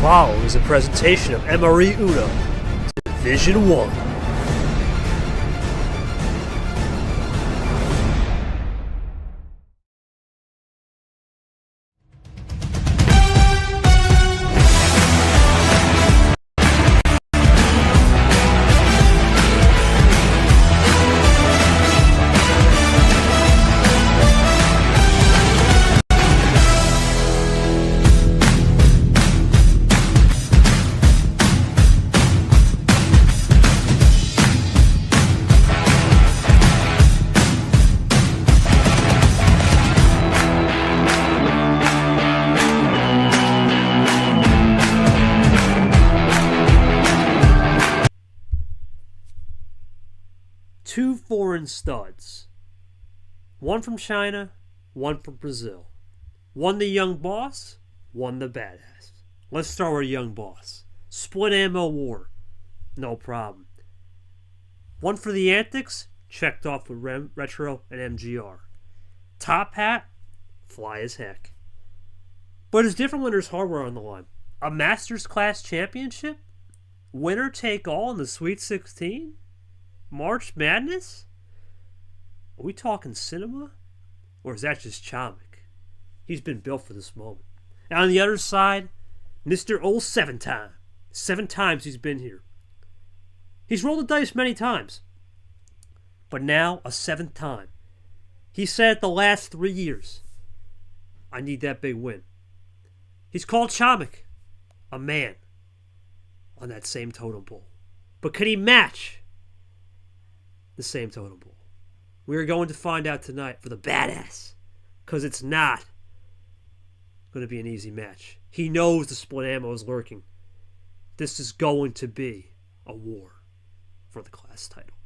following is a presentation of MRE Uno, Division 1. Two foreign studs. One from China, one from Brazil. One the young boss, one the badass. Let's start with young boss. Split ammo war. No problem. One for the antics, checked off with Retro and MGR. Top hat, fly as heck. But it's different when there's hardware on the line. A Masters Class Championship? Winner take all in the Sweet 16? March Madness? Are we talking cinema? Or is that just Chomik? He's been built for this moment. And on the other side, Mr. Old 7-time. 7 times he's been here. He's rolled the dice many times. But now, a 7th time. He said the last 3 years, I need that big win. He's called Chomik, a man, on that same totem pole. But can he match the same totem pole? We're going to find out tonight for the badass, because it's not going to be an easy match. He knows the split ammo is lurking. This is going to be a war for the class title.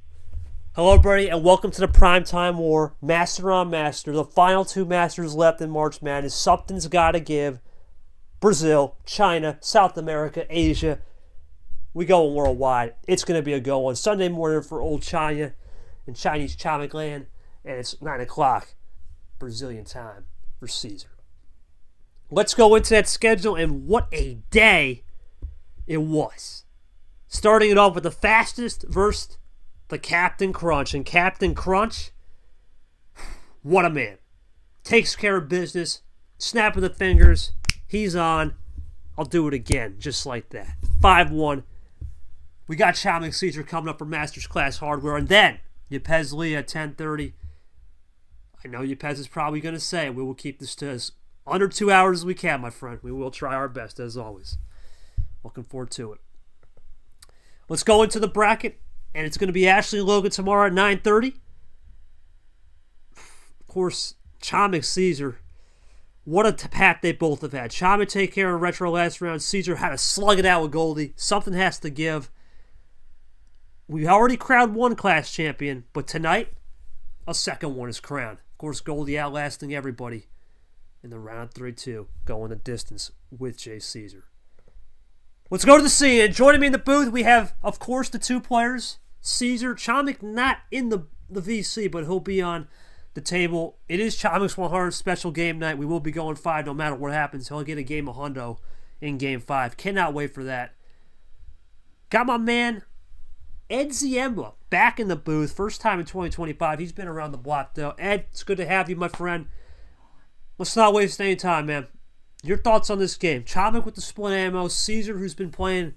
Hello, everybody, and welcome to the Primetime War, Master on Master. The final 2 Masters left in March Madness. Something's got to give. Brazil, China, South America, Asia. We going worldwide. It's going to be a go on Sunday morning for old China in Chinese Chomik land, and it's 9 o'clock Brazilian time for Cesar. Let's go into that schedule, and what a day it was. Starting it off with the fastest versus the Captain Crunch, and Captain Crunch, what a man. Takes care of business, snapping the fingers, he's on. I'll do it again, just like that. 5-1. We got Chomik Cesar coming up for Masters Class Hardware. And then, Yepes Lee at 10:30. I know Yepes is probably going to say, we will keep this to as under 2 hours as we can, my friend. We will try our best, as always. Looking forward to it. Let's go into the bracket. And it's going to be Ashley Logan tomorrow at 9:30. Of course, Chomik Cesar. What a pat they both have had. Chomik take care of Retro last round. Cesar had to slug it out with Goldie. Something has to give. We already crowned one class champion, but tonight, a second one is crowned. Of course, Goldie outlasting everybody in the round 3-2, going the distance with Jay Cesar. Let's go to the scene. And joining me in the booth, we have, of course, the 2 players. Cesar, Chomik not in the VC, but he'll be on the table. It is Chomik's 100 special game night. We will be going 5 no matter what happens. He'll get a game of hundo in game 5. Cannot wait for that. Got my man Ed Ziemba back in the booth. First time in 2025. He's been around the block though. Ed, it's good to have you, my friend. Let's not waste any time, man. Your thoughts on this game. Chomik with the split ammo. Cesar, who's been playing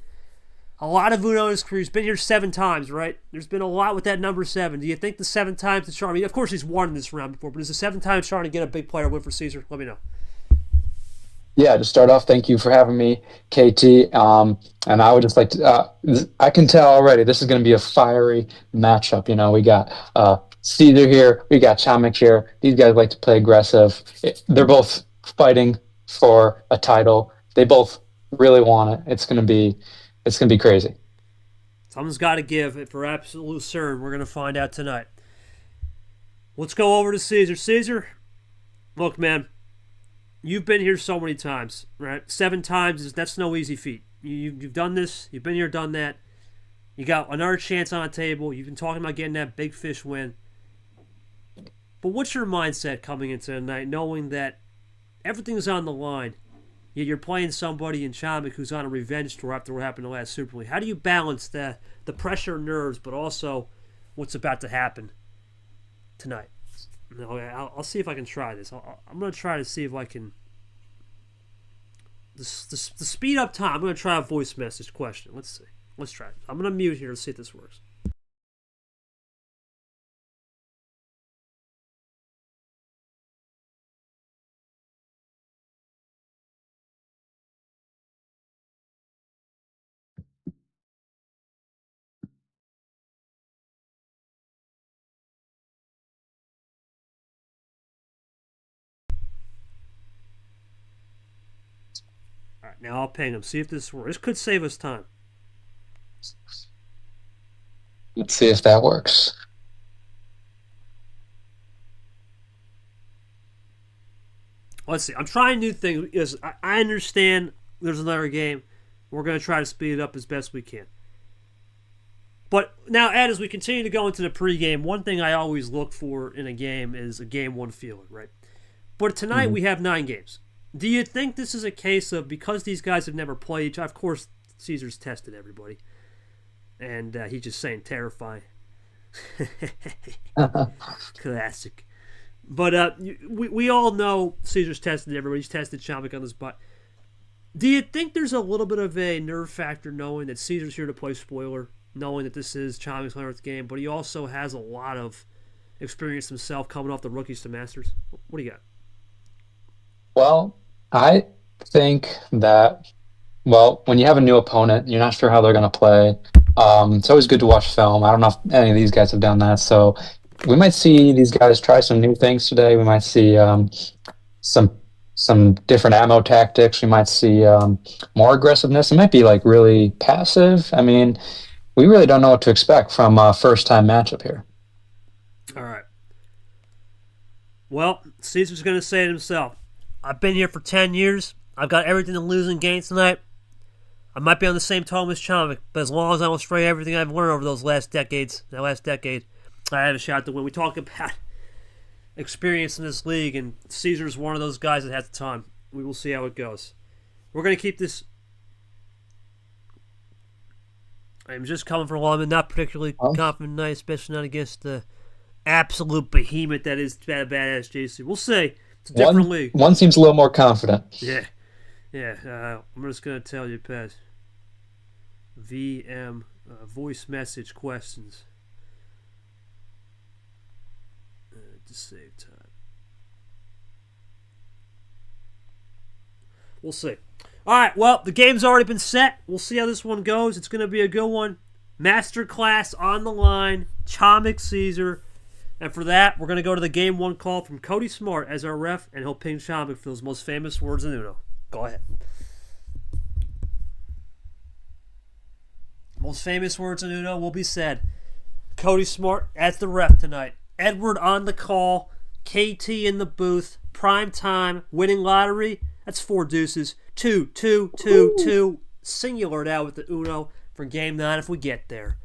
a lot of Uno in his career. He's been here 7 times, right? There's been a lot with that number 7. Do you think the 7 times the charm? I mean, of course, he's won in this round before, but is the 7 times trying to get a big player win for Cesar? Let me know. Yeah, to start off, thank you for having me, KT. And I would just like to, I can tell already this is going to be a fiery matchup. You know, we got Cesar here, we got Chomik here. These guys like to play aggressive. They're both fighting for a title. They both really want it. It's going to be crazy. Something's got to give. For absolute certain, we're going to find out tonight. Let's go over to Cesar. Cesar, look, man. You've been here so many times, right? 7 times, that's no easy feat. You've done this. You've been here, done that. You got another chance on the table. You've been talking about getting that big fish win. But what's your mindset coming into tonight, knowing that everything's on the line Yet you're playing somebody in Chomik who's on a revenge tour after what happened in the last Super League. How do you balance the pressure and nerves, but also what's about to happen tonight? I'll see if I can try this. I'm going to try to see if I can... The speed up time, I'm going to try a voice message question. Let's see. Let's try it. I'm going to mute here to see if this works. All right, now I'll ping him. See if this works. This could save us time. Let's see if that works. Let's see. I'm trying new things because I understand there's another game. We're going to try to speed it up as best we can. But now, Ed, as we continue to go into the pregame, one thing I always look for in a game is a game one feeling, right? But tonight we have 9 games. Do you think this is a case of, because these guys have never played each other, of course, Cesar's tested everybody. And he's just saying terrifying. Classic. But we all know Cesar's tested everybody. He's tested Chomik on the spot. Do you think there's a little bit of a nerve factor knowing that Cesar's here to play spoiler, knowing that this is Chomik's 100th game, but he also has a lot of experience himself coming off the rookies to masters? What do you got? Well, I think that, when you have a new opponent, you're not sure how they're going to play. It's always good to watch film. I don't know if any of these guys have done that, so we might see these guys try some new things today. We might see some different ammo tactics. We might see more aggressiveness. It might be like really passive. I mean, we really don't know what to expect from a first-time matchup here. All right. Well, Cesar's going to say it himself. I've been here for 10 years. I've got everything to lose in games tonight. I might be on the same tone as Chomik, but as long as I don't stray everything I've learned over that last decade, I have a shot to win. We talk about experience in this league, and Cesar's one of those guys that has the time. We will see how it goes. We're going to keep this... I'm just coming from a while. I'm not particularly confident tonight, especially not against the absolute behemoth that is badass JC. We'll see. It's a different league. One seems a little more confident. Yeah. I'm just going to tell you, Pez. VM voice message questions. To save time. We'll see. All right, well, the game's already been set. We'll see how this one goes. It's going to be a good one. Masterclass on the line. Chomik Cesar. And for that, we're going to go to the game one call from Cody Smart as our ref, and he'll ping Chomik for those most famous words in Uno. Go ahead. Most famous words in Uno will be said. Cody Smart as the ref tonight. Edward on the call. KT in the booth. Prime time. Winning lottery. That's 4 deuces. 2, 2, 2, 2. Singular now with the Uno for game 9 if we get there.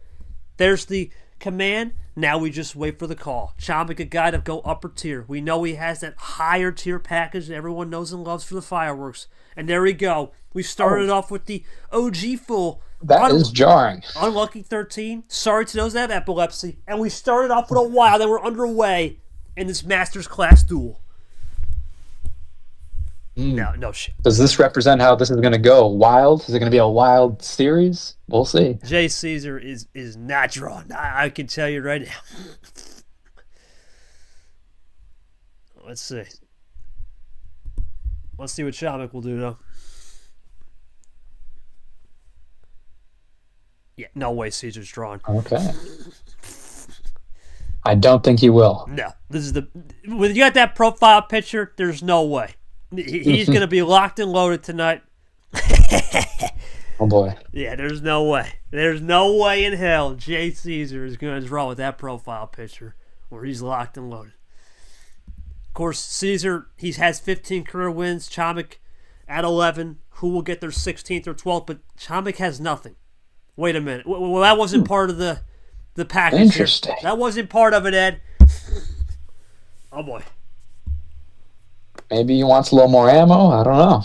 There's the command. Now we just wait for the call. Chomik, a guy to go upper tier. We know he has that higher tier package that everyone knows and loves for the fireworks. And there we go. We started off with the OG full. That is jarring. Unlucky 13. Sorry to those that have epilepsy. And we started off with a while that we're underway in this Masters class duel. No shit. Does this represent how this is going to go? Wild? Is it going to be a wild series? We'll see. J. Cesar is not drawn. I can tell you right now. Let's see. Let's see what Chomik will do, though. Yeah, no way Cesar's drawn. Okay. I don't think he will. No. When you got that profile picture, there's no way. He's going to be locked and loaded tonight. Oh, boy. Yeah, there's no way. There's no way in hell J. Cesar is going to draw with that profile picture where he's locked and loaded. Of course, Cesar, he has 15 career wins. Chomik at 11. Who will get their 16th or 12th? But Chomik has nothing. Wait a minute. Well, that wasn't part of the package. Interesting. Here. That wasn't part of it, Ed. Oh, boy. Maybe he wants a little more ammo. I don't know.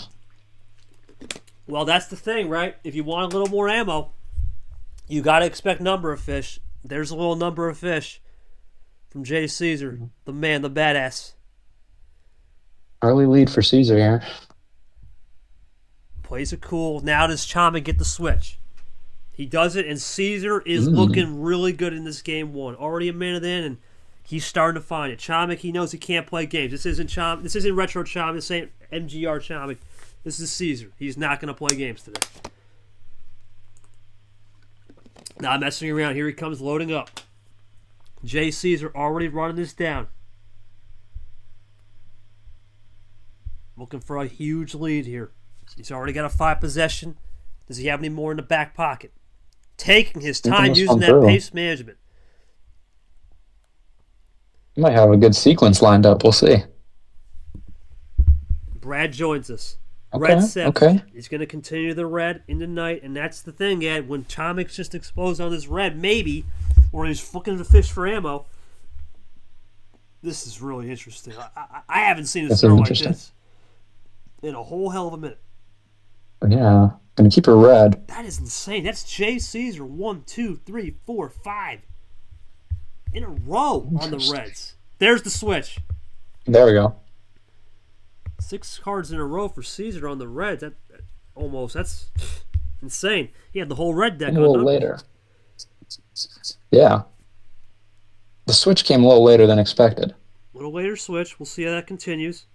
Well, that's the thing, right? If you want a little more ammo, you got to expect number of fish. There's a little number of fish from Jay Cesar, the man, the badass. Early lead for Cesar here. Plays it cool. Now does Chomik get the switch? He does it, and Cesar is looking really good in this game one. Already a minute in, and he's starting to find it. Chomik, he knows he can't play games. This isn't retro Chomik. This ain't MGR Chomik. This is Cesar. He's not going to play games today. Not messing around. Here he comes loading up. Jay Cesar already running this down. Looking for a huge lead here. He's already got a 5 possession. Does he have any more in the back pocket? Taking his time using that pace management. He might have a good sequence lined up. We'll see. Brad joins us. Okay, Red 7. okay. He's going to continue the red in the night, and that's the thing, Ed. When Chomik's just exposed on this red, maybe, or he's looking to fish for ammo, this is really interesting. I haven't seen a throw like this in a whole hell of a minute. Yeah, going to keep her red. That is insane. That's Jay Cesar 1, 2, 3, 4, 5 in a row on the reds. There's the switch. There we go. 6 cards in a row for Cesar on the reds. That's insane. He had the whole red deck A little later. Yeah. The switch came a little later than expected. A little later switch. We'll see how that continues.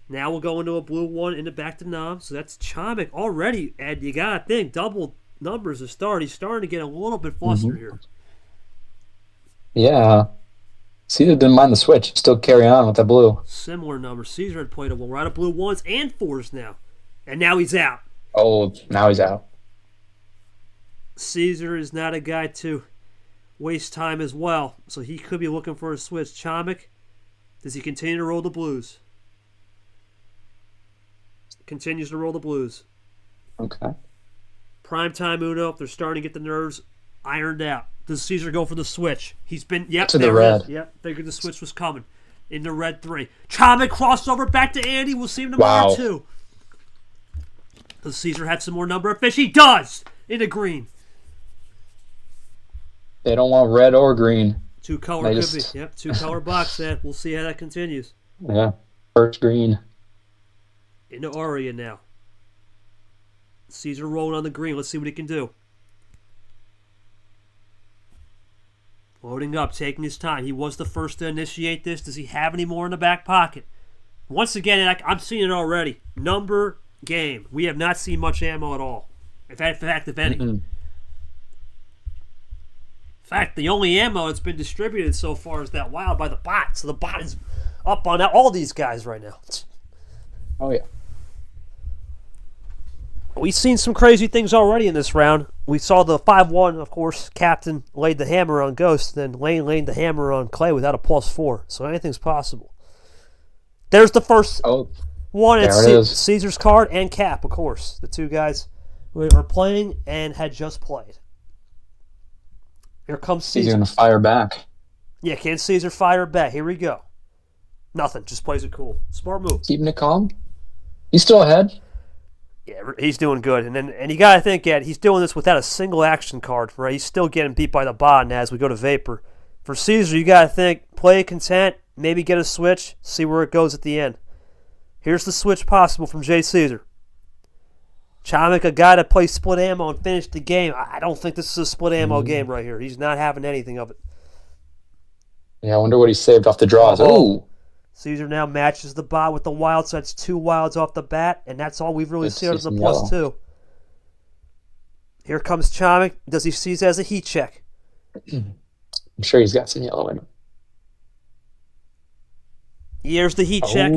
Now we'll go into a blue one into back to Nom. So that's Chomik already. And you got to think, double numbers to start. He's starting to get a little bit flustered here. Yeah. Cesar didn't mind the switch. Still carry on with the blue. Similar numbers. Cesar had played a lot of blue 1s and 4s now. And now he's out. Oh, now he's out. Cesar is not a guy to waste time as well. So he could be looking for a switch. Chomik, does he continue to roll the blues? Continues to roll the blues. Okay. Primetime Uno. They're starting to get the nerves ironed out. Does Cesar go for the switch? He's been... Yep, to the red. Yep, figured the switch was coming. Into red 3. Chomik crossover back to Andy. We'll see him tomorrow, too. Does Cesar have some more number of fish? He does! Into green. They don't want red or green. 2 color could be. Yep, 2 color box there. We'll see how that continues. Yeah, first green. Into Aria now. Cesar rolling on the green. Let's see what he can do. Loading up, taking his time. He was the first to initiate this. Does he have any more in the back pocket? Once again, I'm seeing it already. Number game. We have not seen much ammo at all. In fact, if any. In fact, the only ammo that's been distributed so far is that wild by the bot. So the bot is up on all these guys right now. Oh, yeah. We've seen some crazy things already in this round. We saw the 5-1, of course. Captain laid the hammer on Ghost, then Lane laid the hammer on Clay without a +4. So anything's possible. There's the first one. It's Cesar's card and Cap, of course. The 2 guys who are playing and had just played. Here comes Cesar. He's going to fire back. Yeah, can Cesar fire back? Here we go. Nothing. Just plays it cool. Smart move. Keeping it calm. He's still ahead. Yeah, he's doing good. And you got to think, Ed, he's doing this without a single action card, right? He's still getting beat by the bot now as we go to Vapor. For Cesar, you got to think, play content, maybe get a switch, see where it goes at the end. Here's the switch possible from Jay Cesar. Chomik, a guy that plays split ammo and finished the game. I don't think this is a split ammo game right here. He's not having anything of it. Yeah, I wonder what he saved off the draws. Oh. Cesar now matches the bot with the wild, so that's 2 wilds off the bat, and that's all we've really seen on the +2. Here comes Chomik. Does he see it as a heat check? I'm sure he's got some yellow in him. Here's the heat check.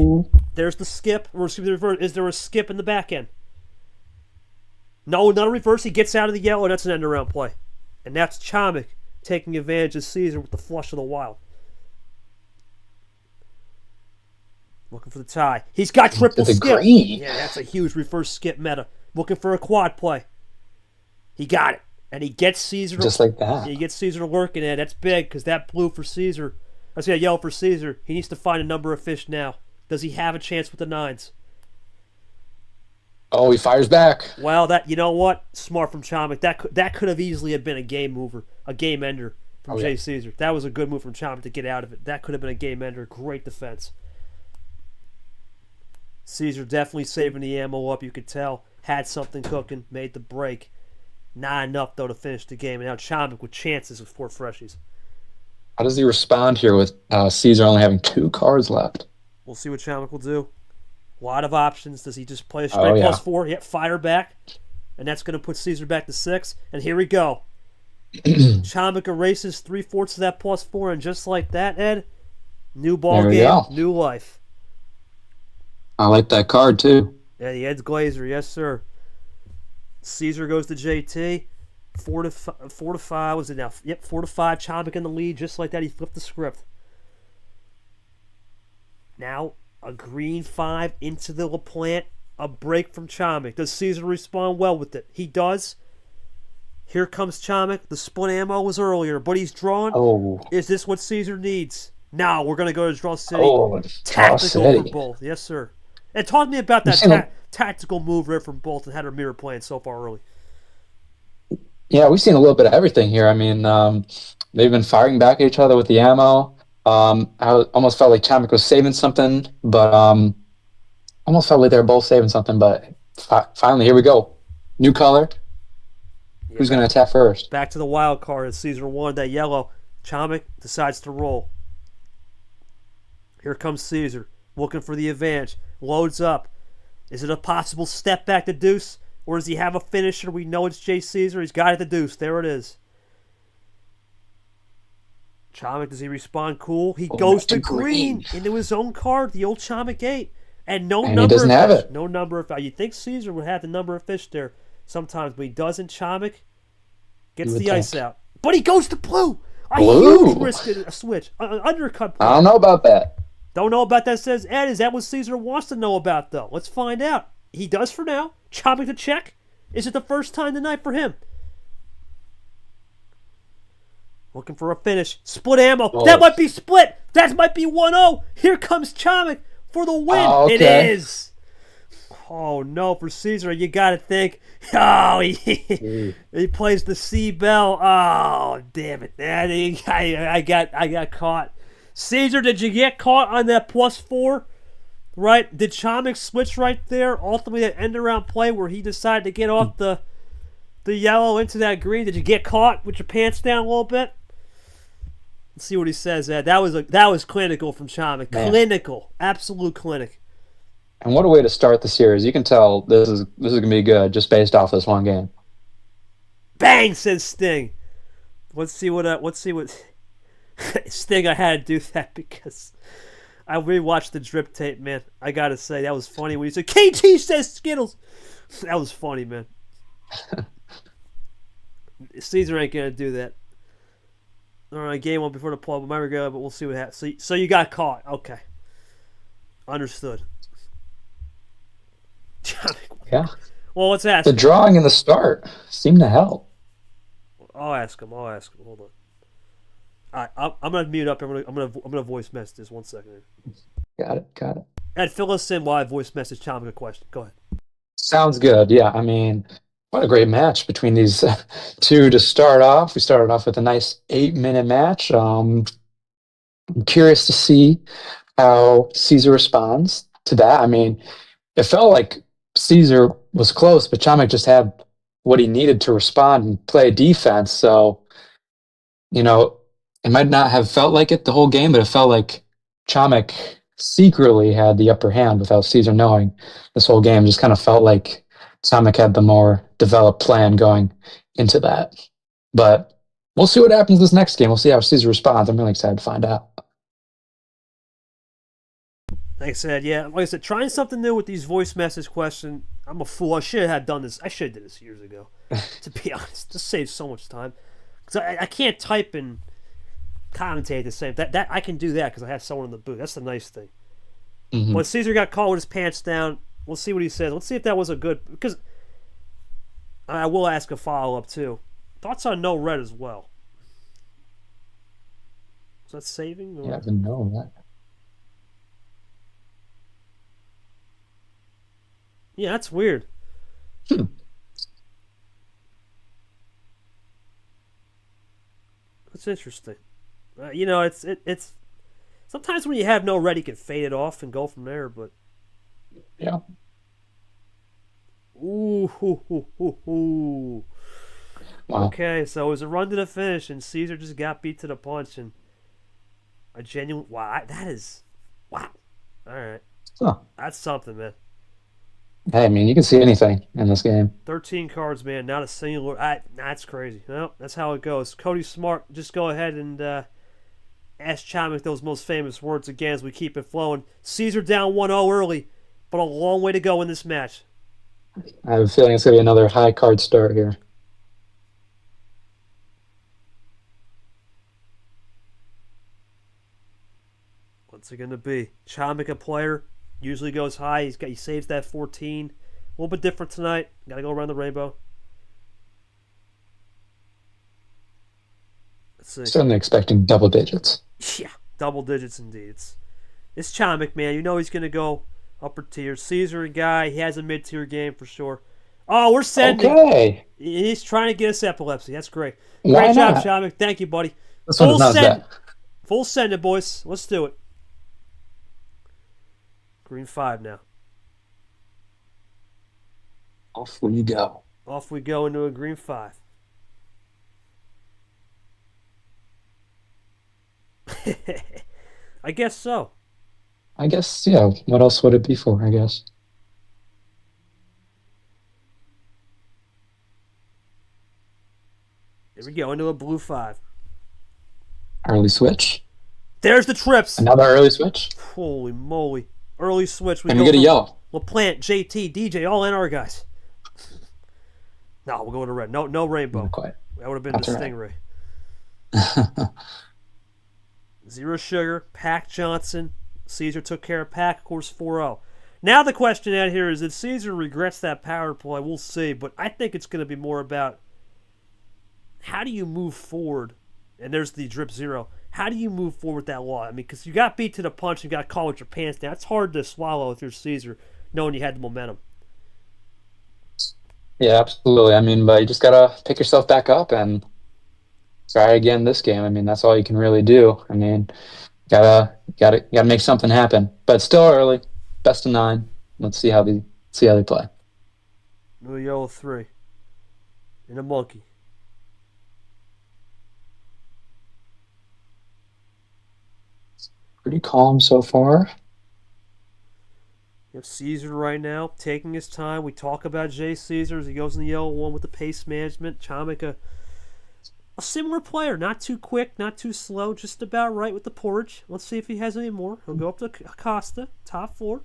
There's the skip. Or excuse me, the reverse. Is there a skip in the back end? No, not a reverse. He gets out of the yellow, and that's an end-around play. And that's Chomik taking advantage of Cesar with the flush of the wild. Looking for the tie. He's got triple skip. Green. Yeah, that's a huge reverse skip meta. Looking for a quad play. He got it. And he gets Cesar. Just like that. He gets Cesar lurking in. That's big because that blue for Cesar. I see a yellow for Cesar. He needs to find a number of fish now. Does he have a chance with the 9s? Oh, he fires back. Well, that you know what? Smart from Chomik. That could have easily have been a game mover, a game ender from Oh yeah. Jay Caesar. That was a good move from Chomik to get out of it. That could have been a game ender. Great defense. Caesar definitely saving the ammo up. You could tell had something cooking, made the break. Not enough though to finish the game. And now Chomik with chances with 4 freshies. How does he respond here with Caesar only having 2 cards left? We'll see what Chomik will do. A lot of options. Does he just play a Oh straight plus yeah. 4? Yep, fire back. And that's going to put Caesar back to 6. And here we go. Chomik erases 3/4 of that plus 4. And just like that, Ed, new ball There we game, go. new life. I like that card too. Yeah, the Ed's Glazer, yes sir. Caesar goes to JT. 4 to 5 was it now? Yep, 4 to 5. Chomik in the lead, just like that. He flipped the script. Now a green 5 into the LaPlante. A break from Chomik. Does Caesar respond well with it? He does. Here comes Chomik. The split ammo was earlier, but he's drawn. Oh, Is this what Caesar needs? Now we're going to go to Draw City. oh, Toss Tactical for City. both. Yes, sir. And talk to me about We've that seen a, tactical move there from both and had her mirror playing so far early. yeah, we've seen a little bit of everything here. I mean, they've been firing back at each other with the ammo. Almost felt like Chomik was saving something, but almost felt like they were both saving something. But finally, here we go. New color. Yeah, Who's going to attack first? back to the wild card as Caesar wanted that yellow. Chomik decides to roll. Here comes Caesar, looking for the advantage. Loads up. Is it a possible step back to deuce? Or does he have a finisher? We know it's Jay Caesar. He's got it to deuce. There it is. Chomik, does he respond cool? He goes to green into his own card, the old Chomik 8. And no And he number doesn't of have fish. it. No number of fish. You'd think Caesar would have the number of fish there sometimes, but he doesn't. Chomik gets You would the ice think. out. But he goes to blue. A Blue. huge risk in a switch. An undercut play. I don't know about that. Don't know about that, says Ed. Is that what Caesar wants to know about, though? Let's find out. He does for now. Chomik to check. Is it the first time tonight for him? Looking for a finish. Split ammo. Oh. That might be split. That might be 1-0. Here comes Chomik for the win. Oh, okay. It is. Oh, no. For Caesar, you got to think. Oh, he plays the C bell. Oh, damn it. I got caught. Caesar, did you get caught on that +4? Right? Did Chomik switch right there? Ultimately, an end around play where he decided to get off the yellow into that green. Did you get caught with your pants down a little bit? Let's see what he says. That was clinical from Chomik. Man. Clinical, absolute clinic. And what a way to start the series. You can tell this is going to be good just based off this one game. Bang, says Sting. Let's see what Sting. I had to do that because I rewatched the drip tape, man. I gotta say that was funny when he said KT says Skittles. That was funny, man. Caesar ain't gonna do that. All right, game one before the play. We might go, but we'll see what happens. So you got caught. Okay, understood. Yeah. Well, let's ask The him. drawing and the start seem to help. I'll ask him. Hold on. All right, I'm gonna mute up. I'm gonna voice message this 1 second. Got it. Ed, fill us in while I voice message Chomik a question. Go ahead. Sounds good. Yeah, I mean, what a great match between these two to start off. We started off with a nice 8-minute match. I'm curious to see how Caesar responds to that. I mean, it felt like Caesar was close, but Chomik just had what he needed to respond and play defense. So, it might not have felt like it the whole game, but it felt like Chomik secretly had the upper hand without Caesar knowing this whole game. Just kind of felt like Chomik had the more developed plan going into that. But we'll see what happens this next game. We'll see how Caesar responds. I'm really excited to find out. Thanks, Ed. Yeah, like I said, trying something new with these voice message questions. I'm a fool. I should have done this. I should have did this years ago. To be honest, this saves so much time. Because I can't type and commentate at the same. That I can do that because I have someone in the booth. That's the nice thing. Mhm. When Caesar got caught with his pants down, we'll see what he says. Let's see if that was a good. Because I will ask a follow up too. Thoughts on no red as well. Is that saving? Or? Yeah, I didn't know that. Yeah, that's weird. Hmm. It's interesting. It's sometimes when you have no red, you can fade it off and go from there. But Yeah. ooh, hoo, hoo, hoo, hoo. Wow. Okay, so it was a run to the finish, and Caesar just got beat to the punch, and a genuine wow. That is wow. All right, Huh. that's something, man. Hey, I mean, you can see anything in this game. 13 cards, man. Not a singular. That's crazy. Well, that's how it goes. Cody Smart, just go ahead and ask Chomik those most famous words again as we keep it flowing. Caesar down 1-0 early, but a long way to go in this match. I have a feeling it's going to be another high card start here. What's it going to be? Chomik, a player, usually goes high. He saves that 14. A little bit different tonight. Got to go around the rainbow. Let's see. Certainly expecting double digits. Yeah, double digits indeed. It's Chomik, man. You know he's going to go upper tier. Caesar, a guy, he has a mid-tier game for sure. Oh, we're sending. Okay. He's trying to get us epilepsy. That's great. Why Great job, not? Chomik. Thank you, buddy. This one is not as bad. Full send it, boys. Let's do it. Green 5 now. Off we go. Off we go into a green 5. I guess so. I guess, yeah. What else would it be for, I guess? Here we go into a blue 5. Early switch. There's the trips. Another early switch. Holy moly. Early switch. And we get a yellow. LaPlante, JT, DJ, all NR guys. No, we'll go to red. No rainbow. Not quite. That would have been That's the right. Stingray. Zero Sugar, Pac Johnson. Caesar took care of Pac, of course, 4-0. Now the question out here is if Caesar regrets that power play, we'll see. But I think it's going to be more about how do you move forward? And there's the drip 0. How do you move forward with that law? I mean, because you got beat to the punch and got caught with your pants down. It's hard to swallow if you're Caesar, knowing you had the momentum. Yeah, absolutely. I mean, but you just gotta pick yourself back up and try again this game. I mean, that's all you can really do. I mean, gotta make something happen. But it's still early. Best of 9. Let's see how they play. No yellow 3. And a monkey. Pretty calm so far. You have Caesar right now taking his time. We talk about Jay Caesar as he goes in the yellow 1 with the pace management. Chomik, a similar player. Not too quick, not too slow. Just about right with the porridge. Let's see if he has any more. He'll go up to Acosta, top 4.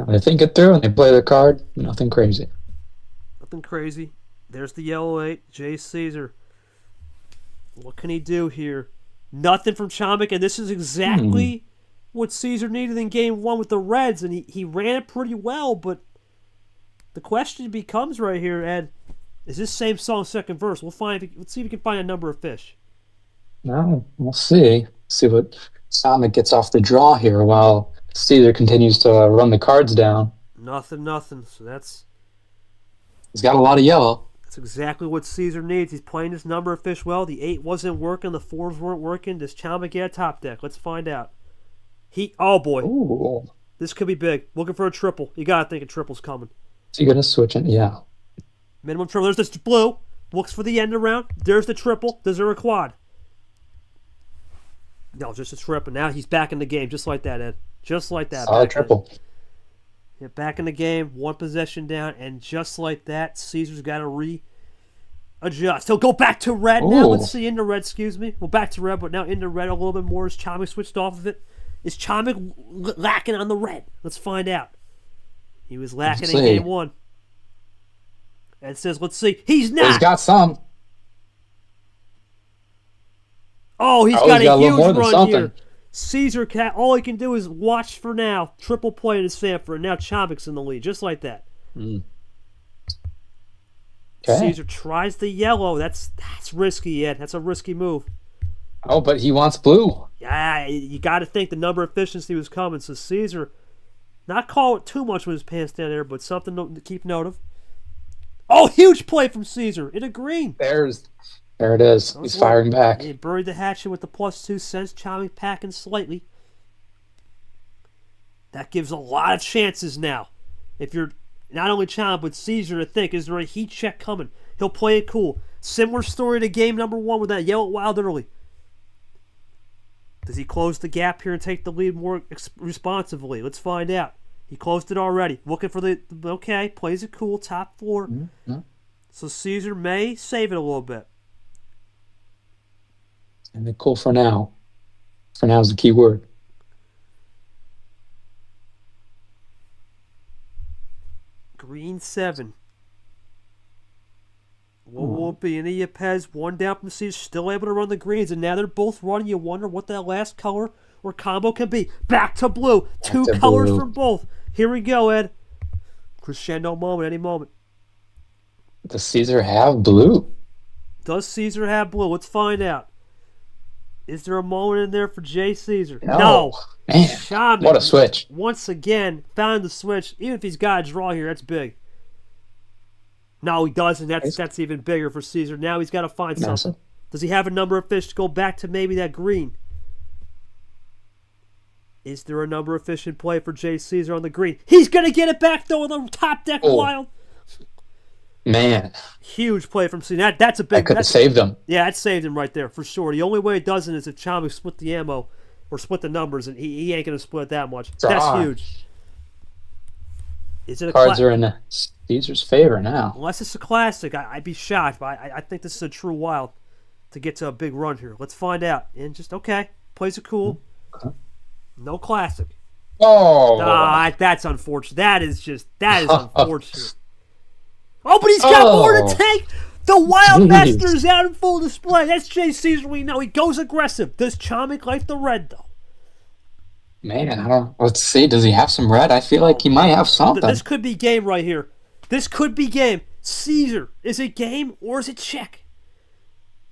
They think it through and they play their card. Nothing crazy. Nothing crazy. There's the yellow 8. Jay Caesar. What can he do here? Nothing from Chomik, and this is exactly what Caesar needed in game 1 with the Reds, and he ran it pretty well, but the question becomes right here, Ed, is this same song second verse? Let's see if we can find a number of fish. No, we'll see. See what Chomik gets off the draw here while Caesar continues to run the cards down. Nothing. So He's got a lot of yellow. that's exactly what Caesar needs. He's playing this number of fish well. The 8 wasn't working. The 4s weren't working. Does Chomik get a top deck? Let's find out. Oh boy. Ooh. This could be big. Looking for a triple. You gotta think a triple's coming. Is he gonna switch it? Yeah. Minimum triple. There's this blue. Looks for the end around. There's the triple. Does there a quad? No, just a triple. Now he's back in the game, just like that, Ed. Just like that. Solid triple. Yeah, back in the game, 1 possession down, and just like that, Caesar's got to readjust. He'll go back to red now. Ooh. Let's see, into red, excuse me. Well, back to red, but now into red a little bit more. Is Chomik switched off of it? Is Chomik lacking on the red? Let's find out. He was lacking in game 1. Ed says, let's see. He's not. He's got some. Oh, he's got a huge more than run something. here. Caesar, all he can do is watch for now. Triple play in his Sanford, and now Chomik's in the lead, just like that. Okay. Caesar tries the yellow. That's risky, Ed. That's a risky move. Oh, but he wants blue. Yeah, you got to think the number of efficiency was coming. So Caesar Not call it too much with his pants down there, but something to keep note of. Oh, huge play from Cesar in a green. There it is. He's firing back. He buried the hatchet with the +2, sends Chomik packing slightly. That gives a lot of chances now. If you're not only Chomik, but Cesar to think, is there a heat check coming? He'll play it cool. Similar story to game number 1 with that yellow wild early. Does he close the gap here and take the lead more responsively? Let's find out. He closed it already. Looking for the okay, plays it cool, top 4. Mm-hmm. So Cesar may save it a little bit. And they're cool for now. For now is the key word. Green 7. What will it be? Into Yepes, 1 down from Cesar, still able to run the greens, and now they're both running. You wonder what that last color or combo can be. Back to blue. Two colors from both. Here we go, Ed. Crescendo moment, any moment. Does Cesar have blue? Does Cesar have blue? Let's find out. Is there a moment in there for J. Cesar? No. Man, Chomik, what a switch. Once again, found the switch. Even if he's got a draw here, that's big. No, he doesn't. That's even bigger for Cesar. Now he's got to find something. Does he have a number of fish to go back to maybe that green? Is there a number of fish in play for J. Cesar on the green? He's going to get it back, though, on the top deck wild. Man. Huge play from Cesar. That's a big... That could have saved him. Yeah, that saved him right there, for sure. The only way it doesn't is if Chomik split the ammo or split the numbers, and he ain't going to split that much. That's huge. Is it a Cards are in Cesar's favor now. Unless it's a classic, I'd be shocked, but I think this is a true wild to get to a big run here. Let's find out. And just, okay, plays it cool. Okay. No classic. Oh. That's unfortunate. That is unfortunate. Oh, but he's got more to take. The Wild Master's out in full display. That's J. Cesar we know. He goes aggressive. Does Chomik like the red, though? Man, let's see. Does he have some red? I feel like he might have something. This could be game right here. This could be game. Cesar, is it game or is it check?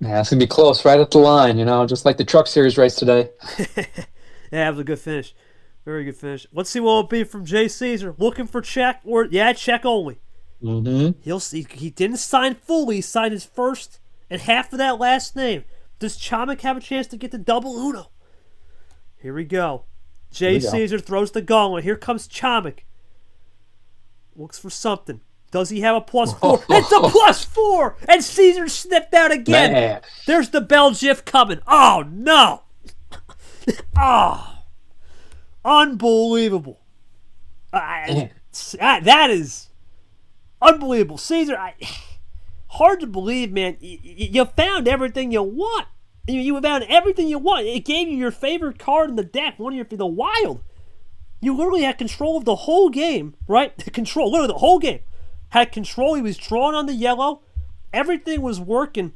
Yeah, it's going to be close right at the line, just like the Truck Series race today. Yeah, that was a good finish. Very good finish. Let's see what it'll be from J. Cesar. Looking for check or, check only. Mm-hmm. He'll see. He didn't sign fully. He signed his first and half of that last name. Does Chomik have a chance to get the double Uno? Here we go. J. Cesar throws the gauntlet. Here comes Chomik. Looks for something. Does he have a +4? It's a +4! And Cesar snipped out again. Man. There's the bell GIF coming. Oh, no. Oh. Unbelievable. That is unbelievable. Cesar, hard to believe, man. You found everything you want. You found everything you want. It gave you your favorite card in the deck, the Wild. You literally had control of the whole game, right? Literally the whole game. Had control. He was drawing on the yellow. Everything was working.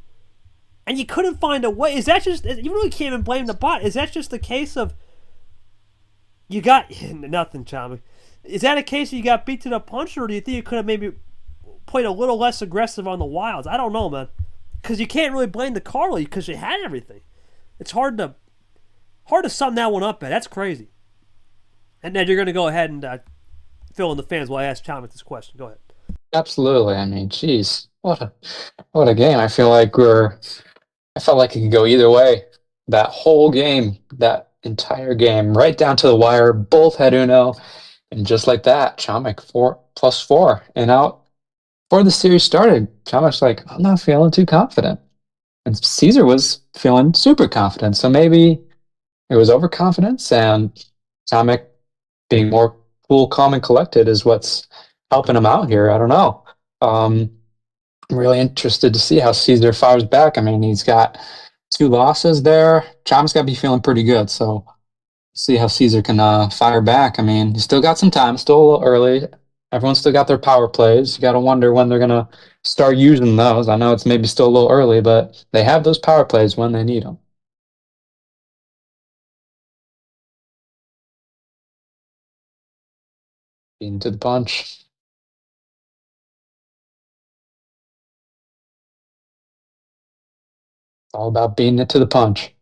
And you couldn't find a way. Is that just... You really can't even blame the bot. Is that just the case of... You got... Nothing, Chomik. Is that a case of you got beat to the punch, or do you think you could have maybe played a little less aggressive on the Wilds? I don't know, man. Because you can't really blame the card league because you had everything. It's hard to sum that one up, man. That's crazy. And then you're going to go ahead and fill in the fans while I ask Chomik this question. Go ahead. Absolutely. I mean, geez, what a game. I felt like it could go either way. That whole game, that entire game, right down to the wire, both had Uno, and just like that, Chomik +4. And out before the series started, Chomik's like, I'm not feeling too confident. And Cesar was feeling super confident. So maybe it was overconfidence, and Chomik being more cool, calm, and collected is what's helping him out here. I don't know. I'm really interested to see how Cesar fires back. I mean, he's got 2 losses there. Chomik's got to be feeling pretty good. So see how Cesar can fire back. I mean, he's still got some time, still a little early. Everyone's still got their power plays. You got to wonder when they're going to start using those. I know it's maybe still a little early, but they have those power plays when they need them. Into the punch. All about beating it to the punch.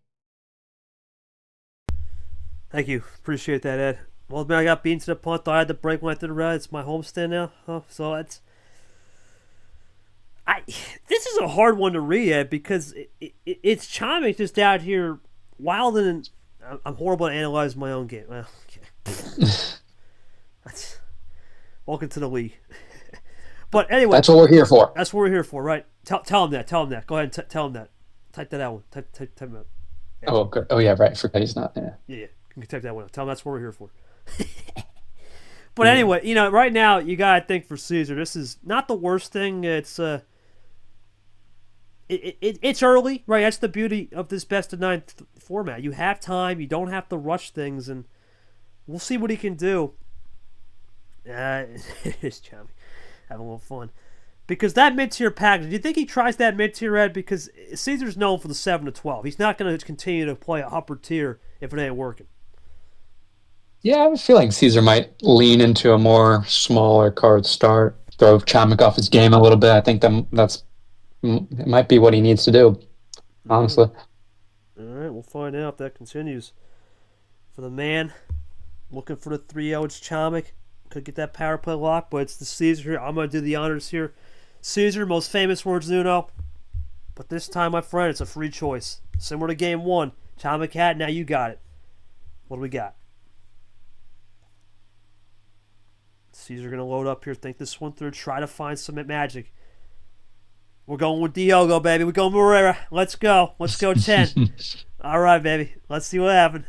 Thank you. Appreciate that, Ed. Well, man, I got beaten to the punt. I had to break when I did the red. It's my homestand now. So it's. This is a hard one to read at because it's Chomik just out here wilding. And I'm horrible at analyzing my own game. Well, okay. Welcome to the league. But anyway, that's what we're here for. That's what we're here for, right? Tell him that. Tell him that. Go ahead and tell him that. Type that out. Type him out. Yeah. Oh, good. Oh, yeah, right. I forgot he's not there. Yeah. You can type that one out. Tell him that's what we're here for. But anyway, right now you gotta think for Cesar. This is not the worst thing. It's it's early, right? That's the beauty of this best of 9 format. You have time. You don't have to rush things, and we'll see what he can do. It's Chomik. Having a little fun. Because that mid-tier package, do you think he tries that mid-tier, Ed? Because Caesar's known for the 7 to 12. He's not going to continue to play an upper tier if it ain't working. Yeah, I have a feeling Cesar might lean into a more smaller card start, throw Chomik off his game a little bit. I think that's it might be what he needs to do, honestly. All right, we'll find out if that continues. For the man, looking for the 3-0, it's Chomik. Could get that power play lock, but it's the Cesar here. I'm going to do the honors here. Cesar, most famous words, Nuno. But this time, my friend, it's a free choice. Similar to game 1. Chomik had, now you got it. What do we got? Cesar going to load up here, think this one through, try to find some magic. We're going with Diogo, baby. We're going Moreira. Let's go. Let's go 10. All right, baby. Let's see what happened.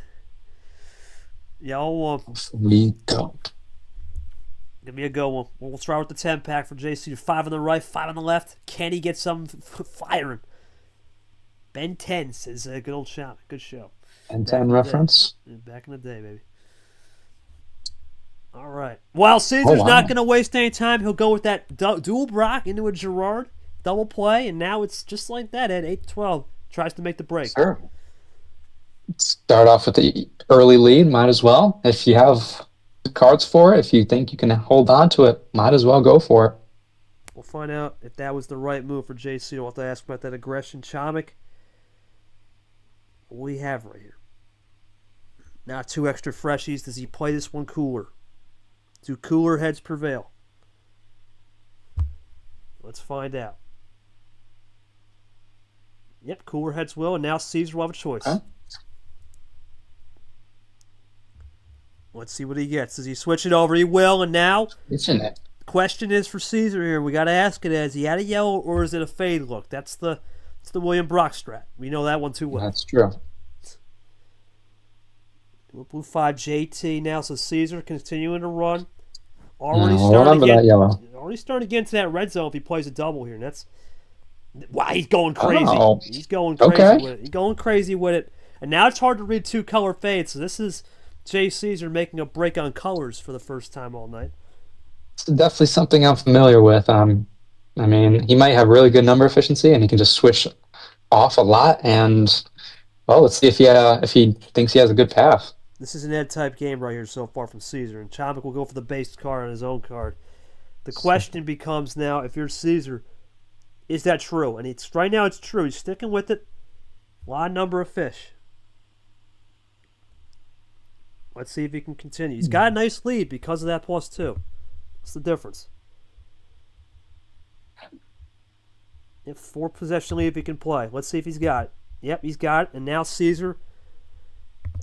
Y'all We go. Give me a go one. We'll start with the 10-pack for JC. 5 on the right, 5 on the left. Can he get some firing? Ben 10 says, good old Chomik. Good show. Ben 10 reference? Back in the day, baby. All right. Well, Cesar's not going to waste any time. He'll go with that dual Brock into a Gerard. Double play, and now it's just like that at 8-12. Tries to make the break. Sure. Start off with the early lead. Might as well. If you have the cards for it, if you think you can hold on to it, might as well go for it. We'll find out if that was the right move for JC. We'll have to ask about that aggression. Chomik. What do we have right here? Now 2 extra freshies. Does he play this one cooler? Do cooler heads prevail? Let's find out. Yep, cooler heads will, and now Cesar will have a choice. Huh? Let's see what he gets. Does he switch it over? He will, and now It's in it. the question is for Cesar here. We got to ask it: is he at a yellow or is it a fade look? That's the William Brock strat. We know that one too well. That's true. Blue 5 JT now, so Cesar continuing to run. Remember that yellow. Already starting to get into that red zone if he plays a double here. And that's why he's going crazy. Oh. He's going crazy Okay. with it. He's going crazy with it. And now it's hard to read 2 color fades. So this is Jay Cesar making a break on colors for the first time all night. It's definitely something I'm familiar with. I mean, he might have really good number efficiency, and he can just switch off a lot. And well, let's see if he thinks he has a good path. This is an Ed type game right here so far from Cesar. And Chomik will go for the base card on his own card. The question becomes now, if you're Cesar, is that true? And it's right now it's true. He's sticking with it. A lot of number of fish. Let's see if he can continue. He's got a nice lead because of that +2. What's the difference? If 4 possession lead if he can play. Let's see if he's got it. Yep, he's got it. And now Cesar.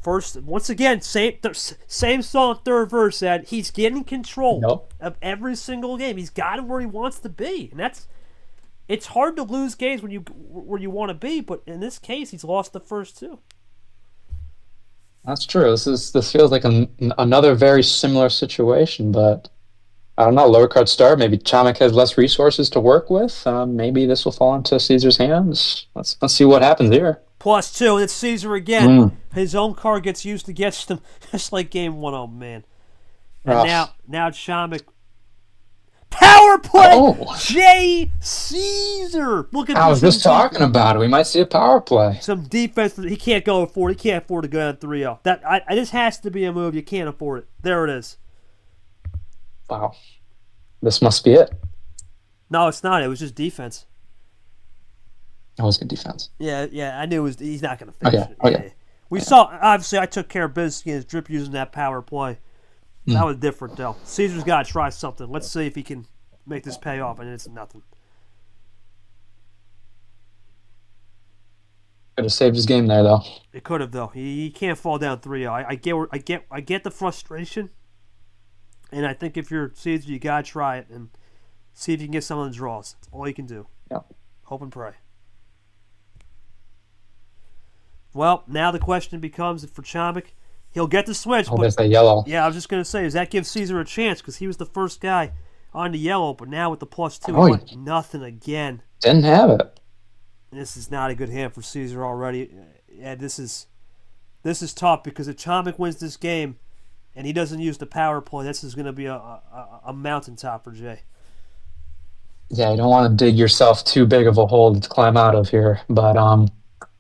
First, once again, same song, third verse. That he's getting control of every single game. He's got him where he wants to be, and it's hard to lose games when where you want to be. But in this case, he's lost the first 2. That's true. This feels like another very similar situation, but I don't know. Lower card start. Maybe Chomik has less resources to work with. Maybe this will fall into Caesar's hands. Let's see what happens here. +2, and it's Cesar again. His own card gets used against him, just like game 1. Oh, man. And now Chomik. Power play! Oh. Jay Cesar! Look at this. I was just talking about it. We might see a power play. Some defense. He can't go for it. He can't afford to go down 3-0. This has to be a move. You can't afford it. There it is. Wow. This must be it. No, it's not. It was just defense. That was good defense. Yeah, I knew he's not going to finish it. Okay. We saw, obviously, I took care of business against Drip using that power play. That was different, though. Caesar's got to try something. Let's see if he can make this pay off, and it's nothing. Could have saved his game there, though. It could have, though. He can't fall down 3-0. I get the frustration, and I think if you're Caesar, you got to try it and see if you can get some of the draws. That's all you can do. Yeah. Hope and pray. Well, now the question becomes for Chomik, he'll get the switch. Oh, there's that yellow. Yeah, I was just going to say, does that give Cesar a chance? Because he was the first guy on the yellow, but now with the +2, Oh, he went nothing again. Didn't have it. This is not a good hand for Cesar already. Yeah, this is tough because if Chomik wins this game and he doesn't use the power play, this is going to be a mountaintop for Jay. Yeah, you don't want to dig yourself too big of a hole to climb out of here. But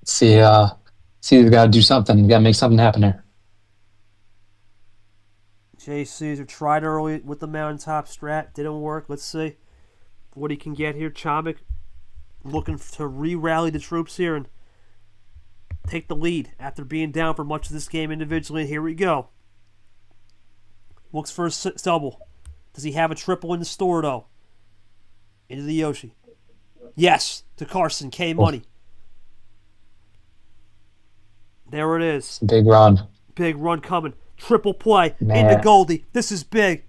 see, Caesar's got to do something. You got to make something happen here. Jay Cesar tried early with the mountaintop strat. Didn't work. Let's see what he can get here. Chomik looking to re-rally the troops here and take the lead after being down for much of this game individually. Here we go. Looks for a double. Does he have a triple in the store, though? Into the Yoshi. Yes, to Carson. K money. There it is. Big run. Big run coming. Triple play Man. into Goldie. This is big.